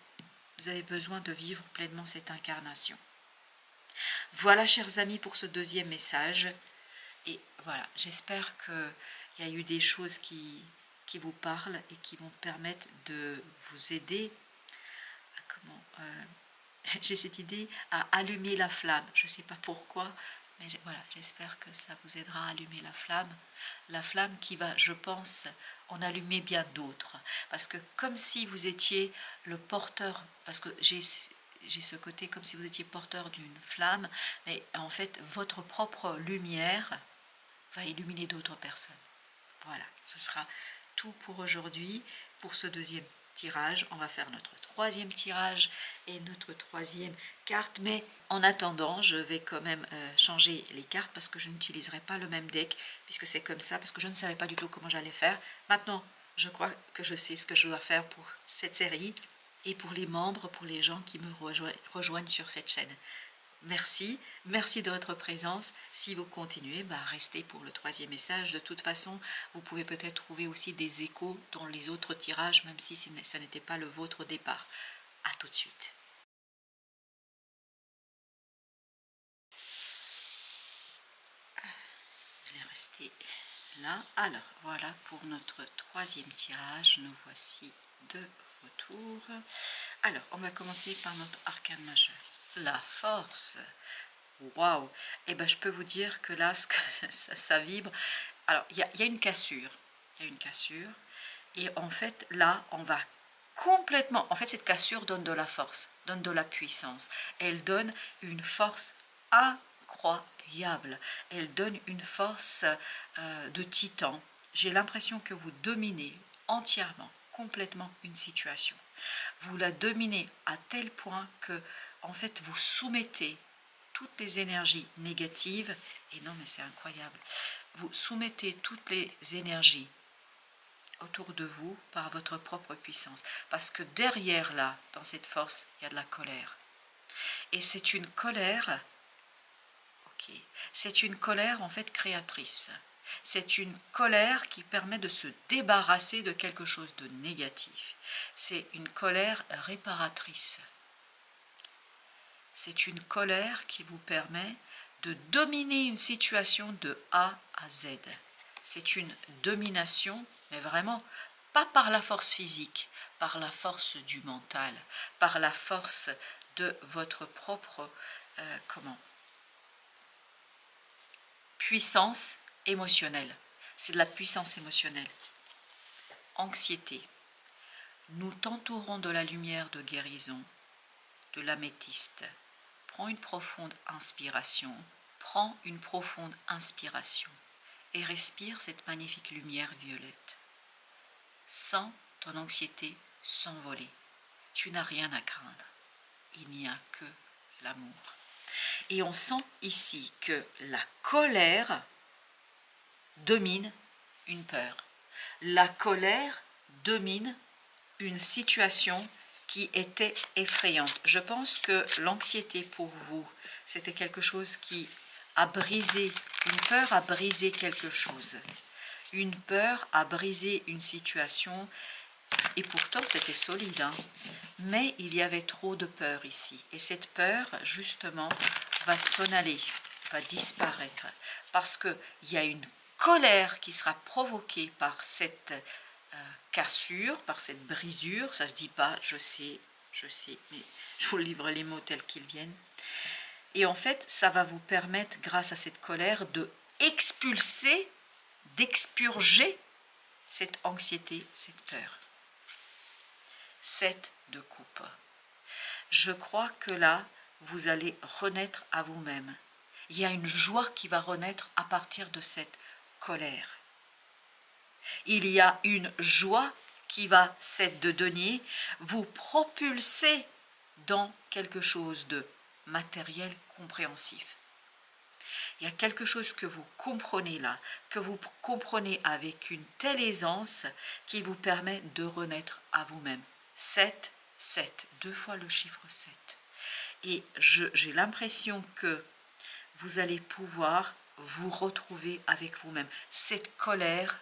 Vous avez besoin de vivre pleinement cette incarnation. Voilà, chers amis, pour ce deuxième message. Et voilà, j'espère qu'il y a eu des choses qui vous parlent et qui vont permettre de vous aider à j'ai cette idée à allumer la flamme. Je ne sais pas pourquoi, mais voilà, j'espère que ça vous aidera à allumer la flamme qui va, je pense, en allumer bien d'autres. Parce que comme si vous étiez le porteur, parce que j'ai ce côté comme si vous étiez porteur d'une flamme, mais en fait, votre propre lumière va illuminer d'autres personnes. Voilà, ce sera tout pour aujourd'hui, pour ce deuxième tirage. On va faire notre troisième tirage et notre troisième carte, mais en attendant, je vais quand même changer les cartes parce que je n'utiliserai pas le même deck, puisque c'est comme ça, parce que je ne savais pas du tout comment j'allais faire. Maintenant, je crois que je sais ce que je dois faire pour cette série et pour les membres, pour les gens qui me rejoignent sur cette chaîne. Merci de votre présence. Si vous continuez, restez pour le troisième message. De toute façon, vous pouvez peut-être trouver aussi des échos dans les autres tirages, même si ce n'était pas le vôtre au départ. À tout de suite. Je vais rester là. Alors, voilà pour notre troisième tirage. Nous voici de retour. Alors, on va commencer par notre arcane majeur. La force. Waouh! Et je peux vous dire que là, ça vibre. Alors, il y a une cassure. Il y a une cassure. Et en fait, là, on va complètement... En fait, cette cassure donne de la force, donne de la puissance. Elle donne une force incroyable. Elle donne une force de titan. J'ai l'impression que vous dominez entièrement, complètement une situation. Vous la dominez à tel point que, en fait, vous soumettez toutes les énergies négatives, et non mais c'est incroyable, vous soumettez toutes les énergies autour de vous par votre propre puissance, parce que derrière là, dans cette force, il y a de la colère. Et c'est une colère, c'est une colère en fait créatrice. C'est une colère qui permet de se débarrasser de quelque chose de négatif. C'est une colère réparatrice. C'est une colère qui vous permet de dominer une situation de A à Z. C'est une domination, mais vraiment pas par la force physique, par la force du mental, par la force de votre propre puissance émotionnelle. C'est de la puissance émotionnelle. Anxiété. Nous t'entourons de la lumière de guérison, de l'améthyste. Prends une profonde inspiration. Prends une profonde inspiration et respire cette magnifique lumière violette. Sens ton anxiété s'envoler. Tu n'as rien à craindre. Il n'y a que l'amour. Et on sent ici que la colère domine une peur. La colère domine une situation qui était effrayante. Je pense que l'anxiété pour vous, c'était quelque chose qui a brisé, une peur a brisé quelque chose. Une peur a brisé une situation, et pourtant c'était solide, hein. Mais il y avait trop de peur ici. Et cette peur, justement, va s'en aller, va disparaître. Parce qu'il y a une colère qui sera provoquée par cette cassure, par cette brisure. Ça ne se dit pas, je sais, mais je vous livre les mots tels qu'ils viennent. Et en fait, ça va vous permettre, grâce à cette colère, de expulser, d'expurger cette anxiété, cette peur. 7 de coupe. Je crois que là, vous allez renaître à vous-même. Il y a une joie qui va renaître à partir de cette colère. Il y a une joie qui va, 7 de denier, vous propulser dans quelque chose de matériel compréhensif. Il y a quelque chose que vous comprenez là, que vous comprenez avec une telle aisance qui vous permet de renaître à vous-même. 7, 7, 2 fois le chiffre 7. Et j'ai l'impression que vous allez pouvoir vous retrouver avec vous-même. Cette colère,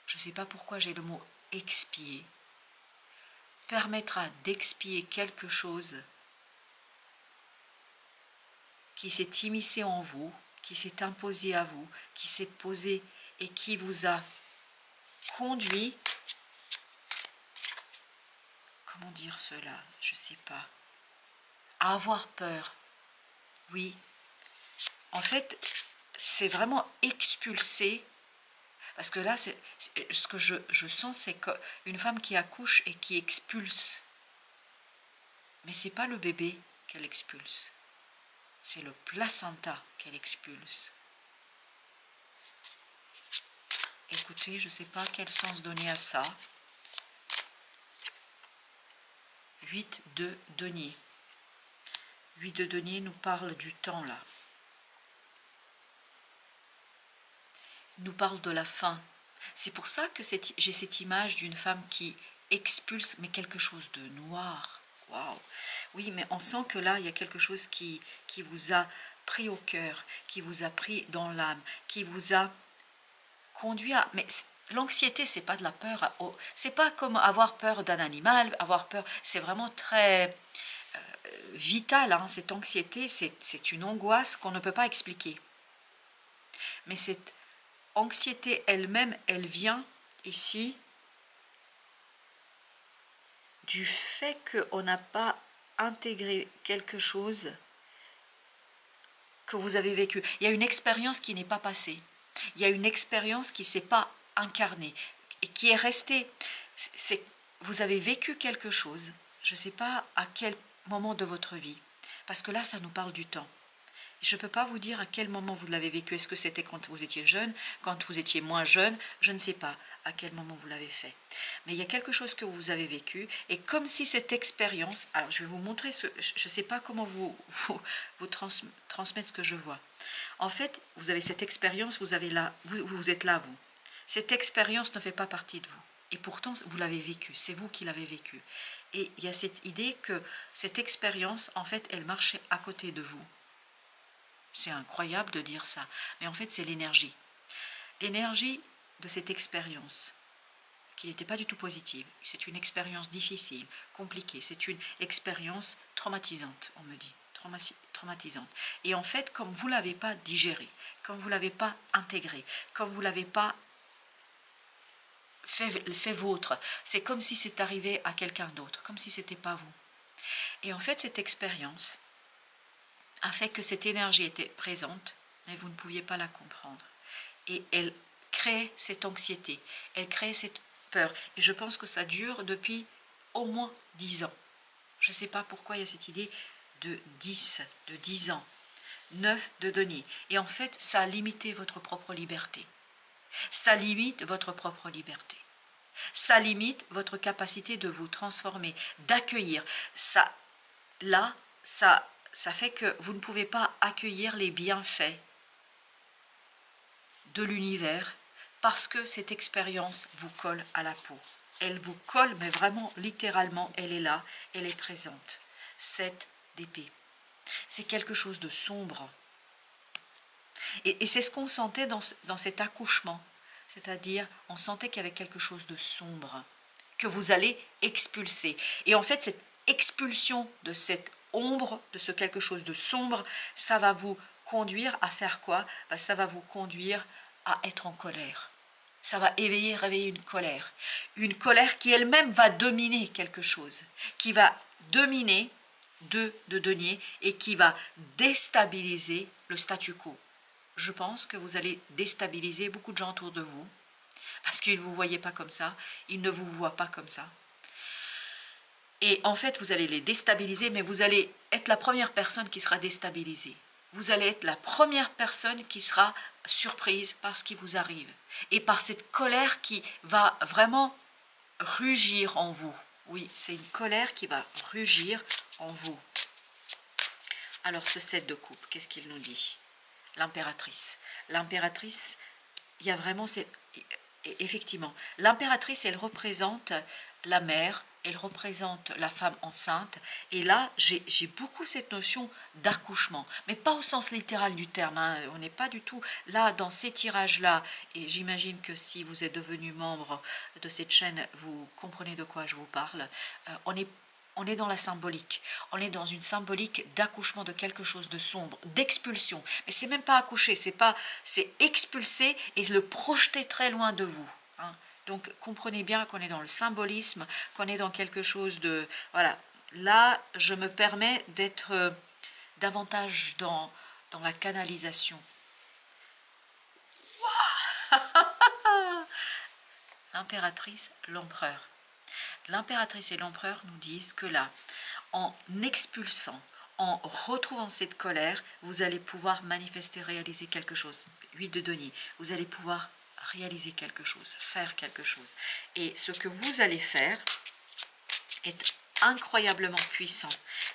je ne sais pas pourquoi j'ai le mot expier, permettra d'expier quelque chose qui s'est immiscé en vous, qui s'est imposé à vous, qui s'est posé et qui vous a conduit, comment dire cela, je ne sais pas, à avoir peur. Oui, en fait, c'est vraiment expulsé, parce que là, ce que je sens, c'est qu'une femme qui accouche et qui expulse, mais ce n'est pas le bébé qu'elle expulse, c'est le placenta qu'elle expulse. Écoutez, je ne sais pas quel sens donner à ça. 8 de denier. 8 de denier nous parle du temps là. Il nous parle de la fin. C'est pour ça que j'ai cette image d'une femme qui expulse, mais quelque chose de noir. Waouh! Oui, mais on sent que là, il y a quelque chose qui vous a pris au cœur, qui vous a pris dans l'âme, qui vous a conduit à... Mais l'anxiété, c'est pas de la peur. C'est pas comme avoir peur d'un animal, avoir peur... C'est vraiment très vital, hein, cette anxiété, c'est une angoisse qu'on ne peut pas expliquer. Mais cette anxiété elle-même, elle vient ici du fait qu'on n'a pas intégré quelque chose que vous avez vécu. Il y a une expérience qui n'est pas passée. Il y a une expérience qui ne s'est pas incarnée et qui est restée. Vous avez vécu quelque chose, je ne sais pas à quel moment de votre vie, parce que là, ça nous parle du temps. Je ne peux pas vous dire à quel moment vous l'avez vécu. Est-ce que c'était quand vous étiez jeune, quand vous étiez moins jeune? Je ne sais pas à quel moment vous l'avez fait. Mais il y a quelque chose que vous avez vécu. Et comme si cette expérience... Alors, je vais vous montrer... je ne sais pas comment vous transmettre ce que je vois. En fait, vous avez cette expérience, vous êtes là, vous. Cette expérience ne fait pas partie de vous. Et pourtant, vous l'avez vécue. C'est vous qui l'avez vécue. Et il y a cette idée que cette expérience, en fait, elle marchait à côté de vous. C'est incroyable de dire ça, mais en fait c'est l'énergie. L'énergie de cette expérience, qui n'était pas du tout positive. C'est une expérience difficile, compliquée, c'est une expérience traumatisante, on me dit, traumatisante. Et en fait, comme vous ne l'avez pas digérée, comme vous ne l'avez pas intégrée, comme vous ne l'avez pas fait vôtre, c'est comme si c'est arrivé à quelqu'un d'autre, comme si ce n'était pas vous. Et en fait, cette expérience a fait que cette énergie était présente, mais vous ne pouviez pas la comprendre. Et elle crée cette anxiété, elle crée cette peur. Et je pense que ça dure depuis au moins 10 ans. Je ne sais pas pourquoi il y a cette idée de 10 ans. 9 de denier. Et en fait, ça a limité votre propre liberté. Ça limite votre propre liberté. Ça limite votre capacité de vous transformer, d'accueillir. Ça fait que vous ne pouvez pas accueillir les bienfaits de l'univers parce que cette expérience vous colle à la peau. elle vous colle, mais vraiment, littéralement, elle est là, elle est présente. 7 d'épée. C'est quelque chose de sombre. Et c'est ce qu'on sentait dans cet accouchement. C'est-à-dire, on sentait qu'il y avait quelque chose de sombre que vous allez expulser. Et en fait, cette expulsion de cette ombre, de ce quelque chose de sombre, ça va vous conduire à faire quoi? Ça va vous conduire à être en colère. Ça va réveiller une colère qui elle-même va dominer quelque chose, qui va dominer de denier et qui va déstabiliser le statu quo. Je pense que vous allez déstabiliser beaucoup de gens autour de vous, parce qu'ils ne vous voyaient pas comme ça, ils ne vous voient pas comme ça. Et en fait, vous allez les déstabiliser, mais vous allez être la première personne qui sera déstabilisée. Vous allez être la première personne qui sera surprise par ce qui vous arrive. Et par cette colère qui va vraiment rugir en vous. Oui, c'est une colère qui va rugir en vous. Alors, ce 7 de coupe, qu'est-ce qu'il nous dit? L'impératrice. L'impératrice, il y a vraiment... Effectivement, l'impératrice, elle représente la mère, elle représente la femme enceinte. Et là, j'ai beaucoup cette notion d'accouchement, mais pas au sens littéral du terme. Hein. On n'est pas du tout là dans ces tirages-là. Et j'imagine que si vous êtes devenu membre de cette chaîne, vous comprenez de quoi je vous parle. On est dans la symbolique, on est dans une symbolique d'accouchement de quelque chose de sombre, d'expulsion. Mais c'est même pas accoucher, c'est expulser et le projeter très loin de vous. Hein. Donc comprenez bien qu'on est dans le symbolisme, qu'on est dans quelque chose de... Voilà, là je me permets d'être davantage dans la canalisation. L'impératrice, l'empereur. L'impératrice et l'empereur nous disent que là, en expulsant, en retrouvant cette colère, vous allez pouvoir manifester, réaliser quelque chose. 8 de denier, vous allez pouvoir réaliser quelque chose, faire quelque chose. Et ce que vous allez faire est incroyablement puissant.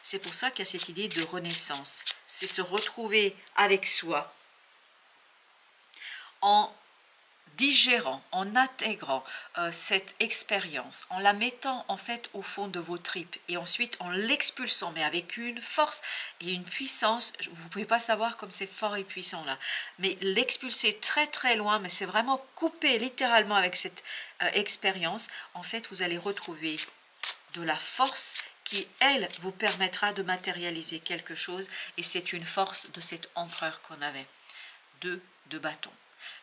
C'est pour ça qu'il y a cette idée de renaissance. C'est se retrouver avec soi en digérant, en intégrant cette expérience, en la mettant en fait au fond de vos tripes et ensuite en l'expulsant, mais avec une force et une puissance, vous ne pouvez pas savoir comme c'est fort et puissant là, mais l'expulser très très loin, mais c'est vraiment couper littéralement avec cette expérience, en fait vous allez retrouver de la force qui, elle, vous permettra de matérialiser quelque chose et c'est une force de cet empereur qu'on avait, 2 de bâton.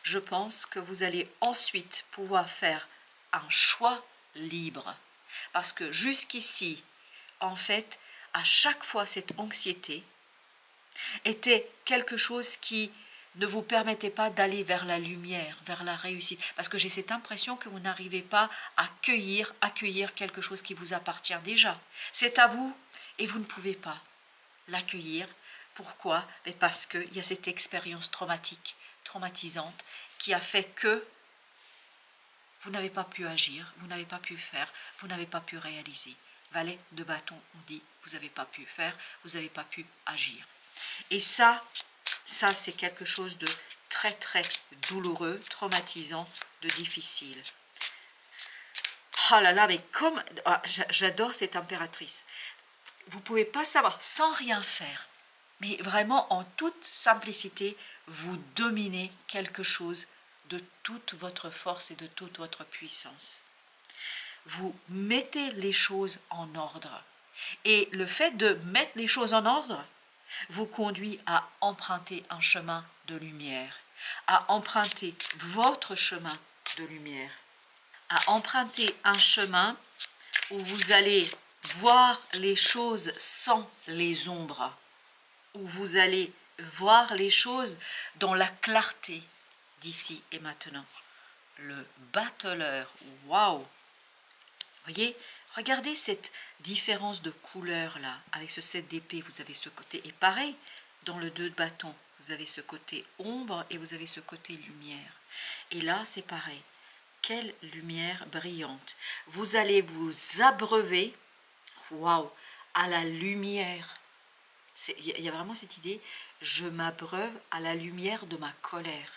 Je pense que vous allez ensuite pouvoir faire un choix libre. Parce que jusqu'ici, en fait, à chaque fois, cette anxiété était quelque chose qui ne vous permettait pas d'aller vers la lumière, vers la réussite. Parce que j'ai cette impression que vous n'arrivez pas à accueillir quelque chose qui vous appartient déjà. C'est à vous et vous ne pouvez pas l'accueillir. Pourquoi? Parce qu'il y a cette expérience traumatisante qui a fait que vous n'avez pas pu agir, vous n'avez pas pu faire, vous n'avez pas pu réaliser. Valet de bâton, on dit, vous n'avez pas pu faire, vous n'avez pas pu agir. Et ça c'est quelque chose de très très douloureux, traumatisant, de difficile. Oh là là, mais comme... j'adore cette impératrice. Vous ne pouvez pas savoir, sans rien faire, mais vraiment en toute simplicité, vous dominez quelque chose de toute votre force et de toute votre puissance. Vous mettez les choses en ordre. Et le fait de mettre les choses en ordre vous conduit à emprunter un chemin de lumière, à emprunter votre chemin de lumière, à emprunter un chemin où vous allez voir les choses sans les ombres, où vous allez voir les choses dans la clarté d'ici et maintenant. Le battleur, waouh! Voyez, regardez cette différence de couleur là, avec ce 7 d'épée, vous avez ce côté, et pareil, dans le 2 de bâton, vous avez ce côté ombre et vous avez ce côté lumière. Et là, c'est pareil, quelle lumière brillante. Vous allez vous abreuver, waouh, à la lumière. Il y a vraiment cette idée, je m'abreuve à la lumière de ma colère.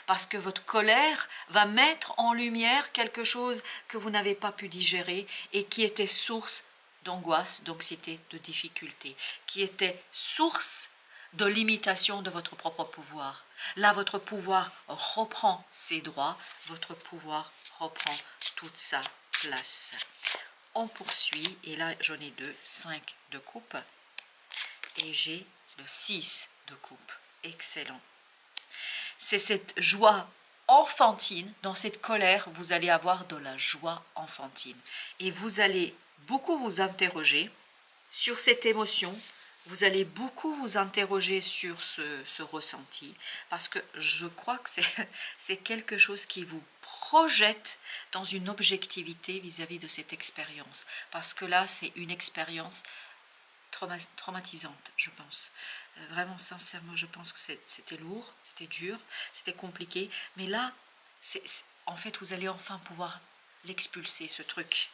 Parce que votre colère va mettre en lumière quelque chose que vous n'avez pas pu digérer et qui était source d'angoisse, d'anxiété, de difficulté, qui était source de limitation de votre propre pouvoir. Là, votre pouvoir reprend ses droits, votre pouvoir reprend toute sa place. On poursuit, et là j'en ai 2, 5 de coupe, et j'ai le 6 de coupe. Excellent. C'est cette joie enfantine, dans cette colère, vous allez avoir de la joie enfantine. Et vous allez beaucoup vous interroger sur cette émotion, vous allez beaucoup vous interroger sur ce ressenti, parce que je crois que c'est quelque chose qui vous projette dans une objectivité vis-à-vis de cette expérience. Parce que là, c'est une expérience traumatisante, je pense. Vraiment, sincèrement, je pense que c'était lourd, c'était dur, c'était compliqué. Mais là, en fait, vous allez enfin pouvoir l'expulser, ce truc.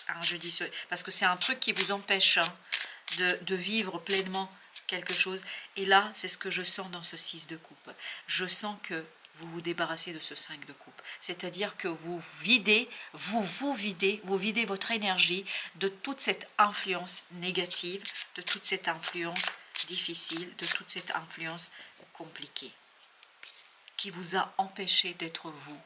Hein, je dis parce que c'est un truc qui vous empêche de vivre pleinement quelque chose. Et là, c'est ce que je sens dans ce 6 de coupe. Je sens que vous vous débarrassez de ce 5 de coupe. C'est-à-dire que vous videz votre énergie de toute cette influence négative, de toute cette influence difficile, de toute cette influence compliquée, qui vous a empêché d'être vous.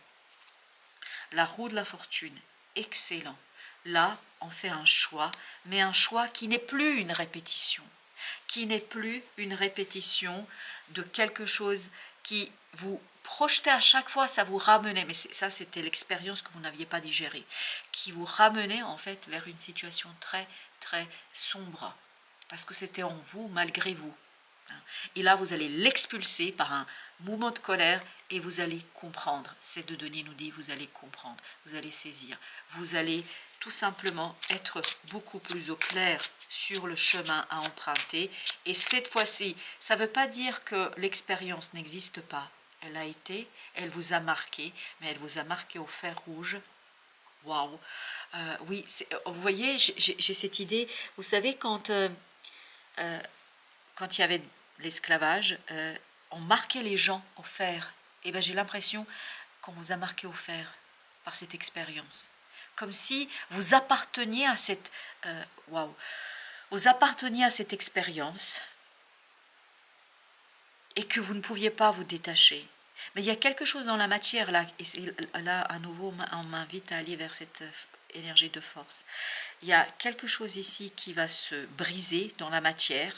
La roue de la fortune, excellent. Là, on fait un choix, mais un choix qui n'est plus une répétition, de quelque chose qui vous projetait à chaque fois, ça vous ramenait, mais ça c'était l'expérience que vous n'aviez pas digérée, qui vous ramenait en fait vers une situation très très sombre, parce que c'était en vous, malgré vous. Et là, vous allez l'expulser par un mouvement de colère et vous allez comprendre. C'est de Denis nous dit, vous allez comprendre, vous allez saisir, vous allez tout simplement être beaucoup plus au clair sur le chemin à emprunter. Et cette fois-ci, ça ne veut pas dire que l'expérience n'existe pas. Elle a été, elle vous a marqué, mais elle vous a marqué au fer rouge. Waouh! Oui, vous voyez, j'ai cette idée. Vous savez, quand il y avait l'esclavage, on marquait les gens au fer. Et ben j'ai l'impression qu'on vous a marqué au fer par cette expérience. Comme si vous apparteniez à cette vous apparteniez à cette expérience et que vous ne pouviez pas vous détacher. Mais il y a quelque chose dans la matière là, et là à nouveau on m'invite à aller vers cette énergie de force. Il y a quelque chose ici qui va se briser dans la matière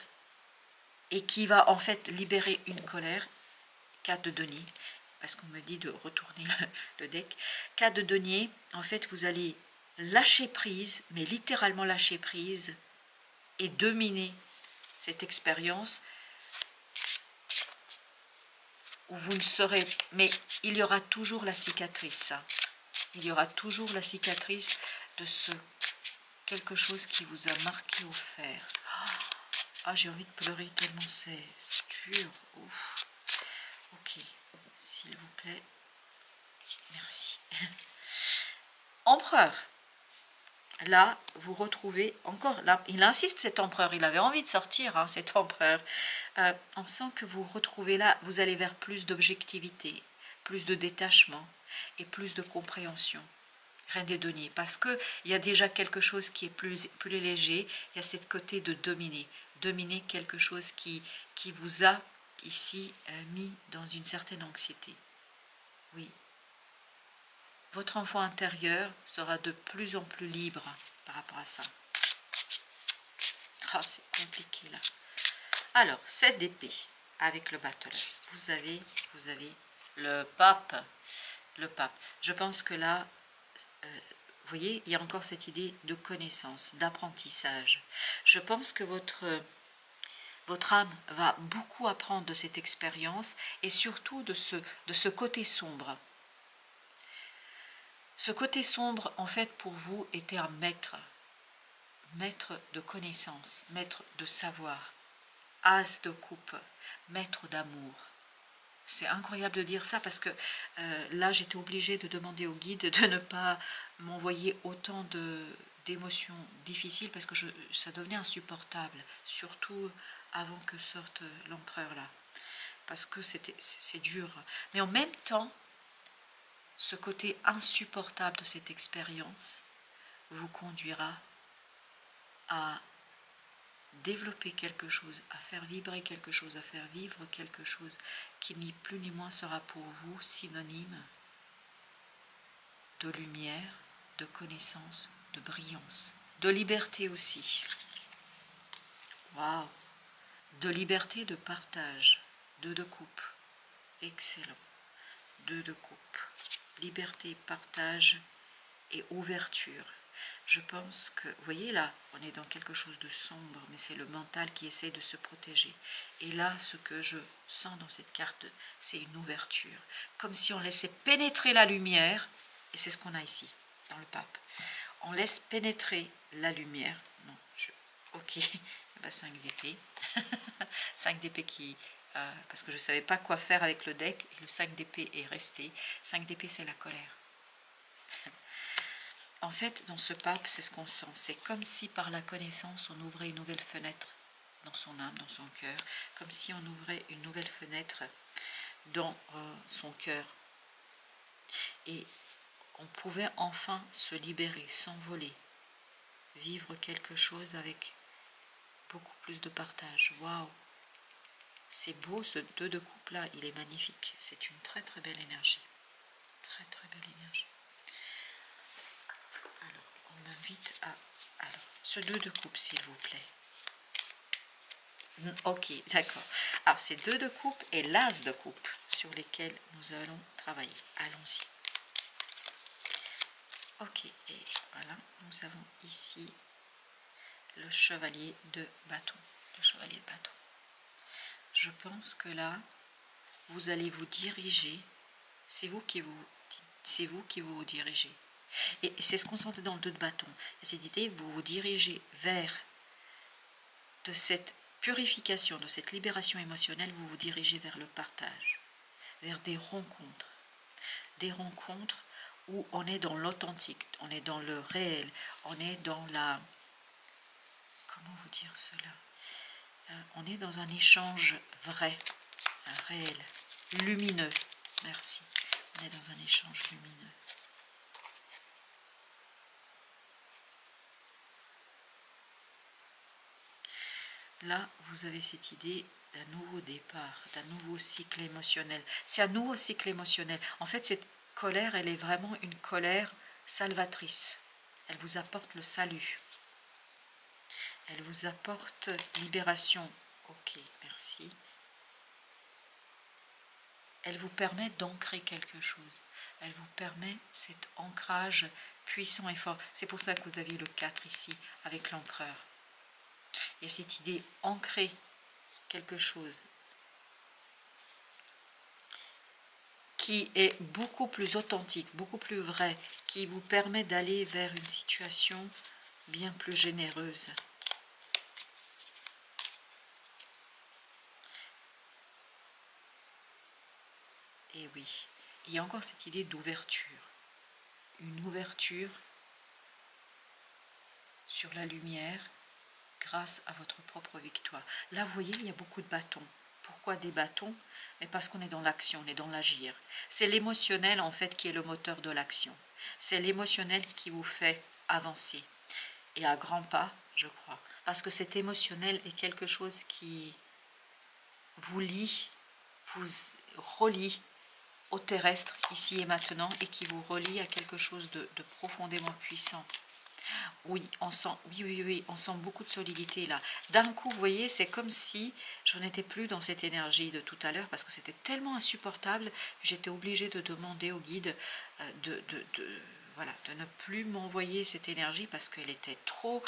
et qui va en fait libérer une colère. 4 de denier, parce qu'on me dit de retourner le deck. 4 de denier, en fait vous allez lâcher prise, mais littéralement lâcher prise et dominer cette expérience où vous ne serez, mais il y aura toujours la cicatrice, il y aura toujours la cicatrice de ce quelque chose qui vous a marqué au fer. Ah, j'ai envie de pleurer tellement c'est dur. Ouf. Ok, s'il vous plaît, merci. Empereur. Là, vous retrouvez encore, là, il insiste cet empereur, il avait envie de sortir, hein, cet empereur. On sent que vous retrouvez là, vous allez vers plus d'objectivité, plus de détachement et plus de compréhension. Reine des deniers, parce qu'il y a déjà quelque chose qui est plus léger, il y a cette côté de dominer quelque chose qui vous a ici mis dans une certaine anxiété. Oui. Votre enfant intérieur sera de plus en plus libre par rapport à ça. Ah, c'est compliqué là. Alors, 7 d'épée avec le battle. Vous avez le pape. Le pape. Je pense que là, vous voyez, il y a encore cette idée de connaissance, d'apprentissage. Je pense que votre âme va beaucoup apprendre de cette expérience et surtout de ce côté sombre. Ce côté sombre, en fait, pour vous, était un maître de connaissance, maître de savoir, as de coupe, maître d'amour. C'est incroyable de dire ça parce que là, j'étais obligée de demander au guide de ne pas m'envoyer autant d'émotions difficiles parce que ça devenait insupportable, surtout avant que sorte l'empereur là. parce que c'est dur. Mais en même temps, ce côté insupportable de cette expérience vous conduira à développer quelque chose, à faire vibrer quelque chose, à faire vivre quelque chose qui ni plus ni moins sera pour vous synonyme de lumière, de connaissance, de brillance, de liberté aussi. Waouh! De liberté de partage, de coupe, excellent, de coupe, liberté, partage et ouverture. Je pense que, vous voyez là, on est dans quelque chose de sombre, mais c'est le mental qui essaie de se protéger. Et là, ce que je sens dans cette carte, c'est une ouverture, comme si on laissait pénétrer la lumière, et c'est ce qu'on a ici, dans le pape. On laisse pénétrer la lumière, non, ok, 5 d'épée, 5 d'épée qui... parce que je ne savais pas quoi faire avec le deck, et le 5 d'épée est resté. 5 d'épée, c'est la colère. En fait, dans ce pape, c'est ce qu'on sent. C'est comme si par la connaissance, on ouvrait une nouvelle fenêtre dans son âme, dans son cœur. Comme si on ouvrait une nouvelle fenêtre dans son cœur. Et on pouvait enfin se libérer, s'envoler, vivre quelque chose avec beaucoup plus de partage. Waouh! C'est beau, ce 2 de coupe là, il est magnifique. C'est une très très belle énergie. Très très belle énergie. Alors, on m'invite à... Alors, ce 2 de coupe, s'il vous plaît. Ok, d'accord. Alors, c'est 2 de coupe et l'as de coupe sur lesquels nous allons travailler. Allons-y. Ok, et voilà, nous avons ici le chevalier de bâton. Le chevalier de bâton. Je pense que là, vous allez vous diriger, c'est vous qui vous dirigez. Et c'est ce qu'on sentait dans le 2 de bâton. Et cette idée, vous vous dirigez vers de cette purification, de cette libération émotionnelle, vous vous dirigez vers le partage, vers des rencontres où on est dans l'authentique, on est dans le réel, on est dans la... Comment vous dire cela? On est dans un échange vrai, un réel, lumineux. Merci. On est dans un échange lumineux. Là, vous avez cette idée d'un nouveau départ, d'un nouveau cycle émotionnel. C'est un nouveau cycle émotionnel. En fait, cette colère, elle est vraiment une colère salvatrice. Elle vous apporte le salut. Elle vous apporte libération. Ok, merci. Elle vous permet d'ancrer quelque chose. Elle vous permet cet ancrage puissant et fort. C'est pour ça que vous aviez le 4 ici, avec l'empereur. Il y a cette idée ancrer quelque chose qui est beaucoup plus authentique, beaucoup plus vrai, qui vous permet d'aller vers une situation bien plus généreuse. Et oui, il y a encore cette idée d'ouverture. Une ouverture sur la lumière grâce à votre propre victoire. Là, vous voyez, il y a beaucoup de bâtons. Pourquoi des bâtons? Mais parce qu'on est dans l'action, on est dans l'agir. C'est l'émotionnel, en fait, qui est le moteur de l'action. C'est l'émotionnel qui vous fait avancer. Et à grands pas, je crois. Parce que cet émotionnel est quelque chose qui vous lie, vous relie au terrestre, ici et maintenant, et qui vous relie à quelque chose de profondément puissant. Oui, on sent, oui, on sent beaucoup de solidité là. D'un coup, vous voyez, c'est comme si je n'étais plus dans cette énergie de tout à l'heure, parce que c'était tellement insupportable que j'étais obligée de demander au guide voilà, de ne plus m'envoyer cette énergie, parce qu'elle était trop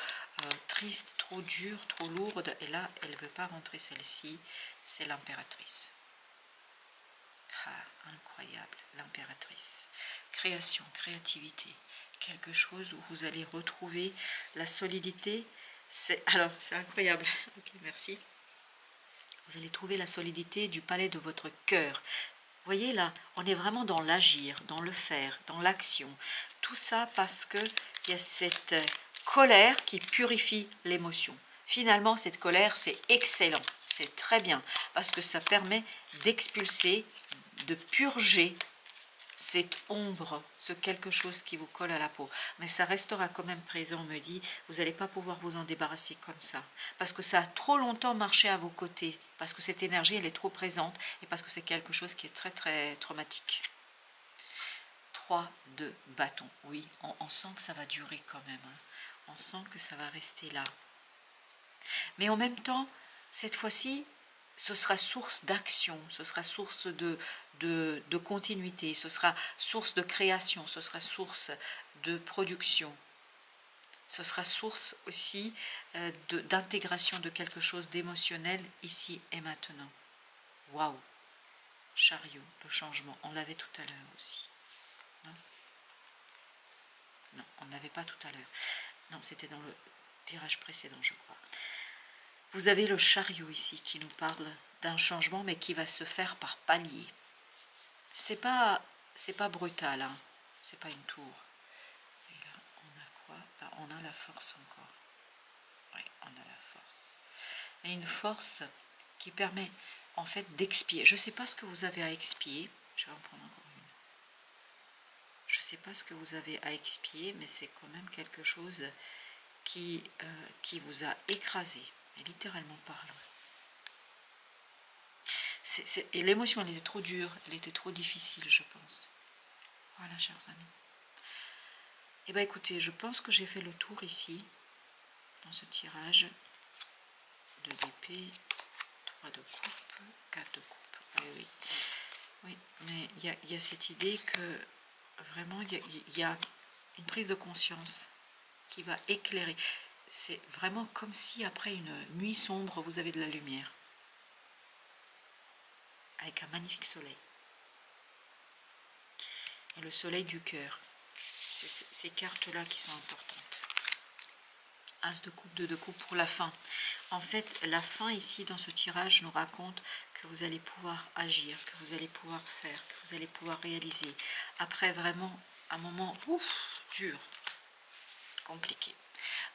triste, trop dure, trop lourde, et là, elle ne veut pas rentrer, celle-ci, c'est l'impératrice. Ah, incroyable, l'impératrice. Création, créativité, quelque chose où vous allez retrouver la solidité. Alors, c'est incroyable. Ok, merci. Vous allez trouver la solidité du palais de votre cœur. Vous voyez là, on est vraiment dans l'agir, dans le faire, dans l'action. Tout ça parce qu'il y a cette colère qui purifie l'émotion. Finalement, cette colère, c'est excellent. c'est très bien, parce que ça permet d'expulser, de purger cette ombre, ce quelque chose qui vous colle à la peau. Mais ça restera quand même présent, on me dit, vous n'allez pas pouvoir vous en débarrasser comme ça. Parce que ça a trop longtemps marché à vos côtés, parce que cette énergie, elle est trop présente, et parce que c'est quelque chose qui est très très traumatique. 3 de bâton, oui, on sent que ça va durer quand même. Hein. On sent que ça va rester là. Mais en même temps, cette fois-ci, ce sera source d'action, ce sera source de continuité, ce sera source de création, ce sera source de production, ce sera source aussi d'intégration de quelque chose d'émotionnel ici et maintenant. Waouh! Chariot, le changement, on l'avait tout à l'heure aussi. Non, non, on ne l'avait pas tout à l'heure. Non, c'était dans le tirage précédent, je crois. Vous avez le chariot ici qui nous parle d'un changement, mais qui va se faire par palier. C'est pas brutal, hein. C'est pas une tour. Et là, on a quoi? Ben, on a la force encore. Oui, on a la force. Et une force qui permet en fait d'expier. Je ne sais pas ce que vous avez à expier. Je vais en prendre encore une. Je ne sais pas ce que vous avez à expier, mais c'est quand même quelque chose qui vous a écrasé, et littéralement parlant. Et l'émotion, elle était trop dure, elle était trop difficile, je pense. Voilà, chers amis. Eh bien, écoutez, je pense que j'ai fait le tour ici, dans ce tirage. 2 d'épée, 3 de coupe, 4 de coupe. Oui, oui. Oui, mais il y a cette idée que vraiment, il y a une prise de conscience qui va éclairer. C'est vraiment comme si après une nuit sombre, vous avez de la lumière. Avec un magnifique soleil. Et le soleil du cœur. C'est ces cartes-là qui sont importantes. As de coupe, 2 de coupe pour la fin. En fait, la fin ici, dans ce tirage, nous raconte que vous allez pouvoir agir, que vous allez pouvoir faire, que vous allez pouvoir réaliser. Après vraiment un moment dur, compliqué.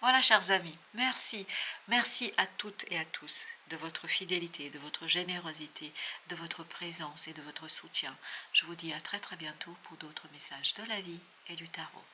Voilà, chers amis, merci. Merci à toutes et à tous de votre fidélité, de votre générosité, de votre présence et de votre soutien. Je vous dis à très très bientôt pour d'autres messages de la vie et du tarot.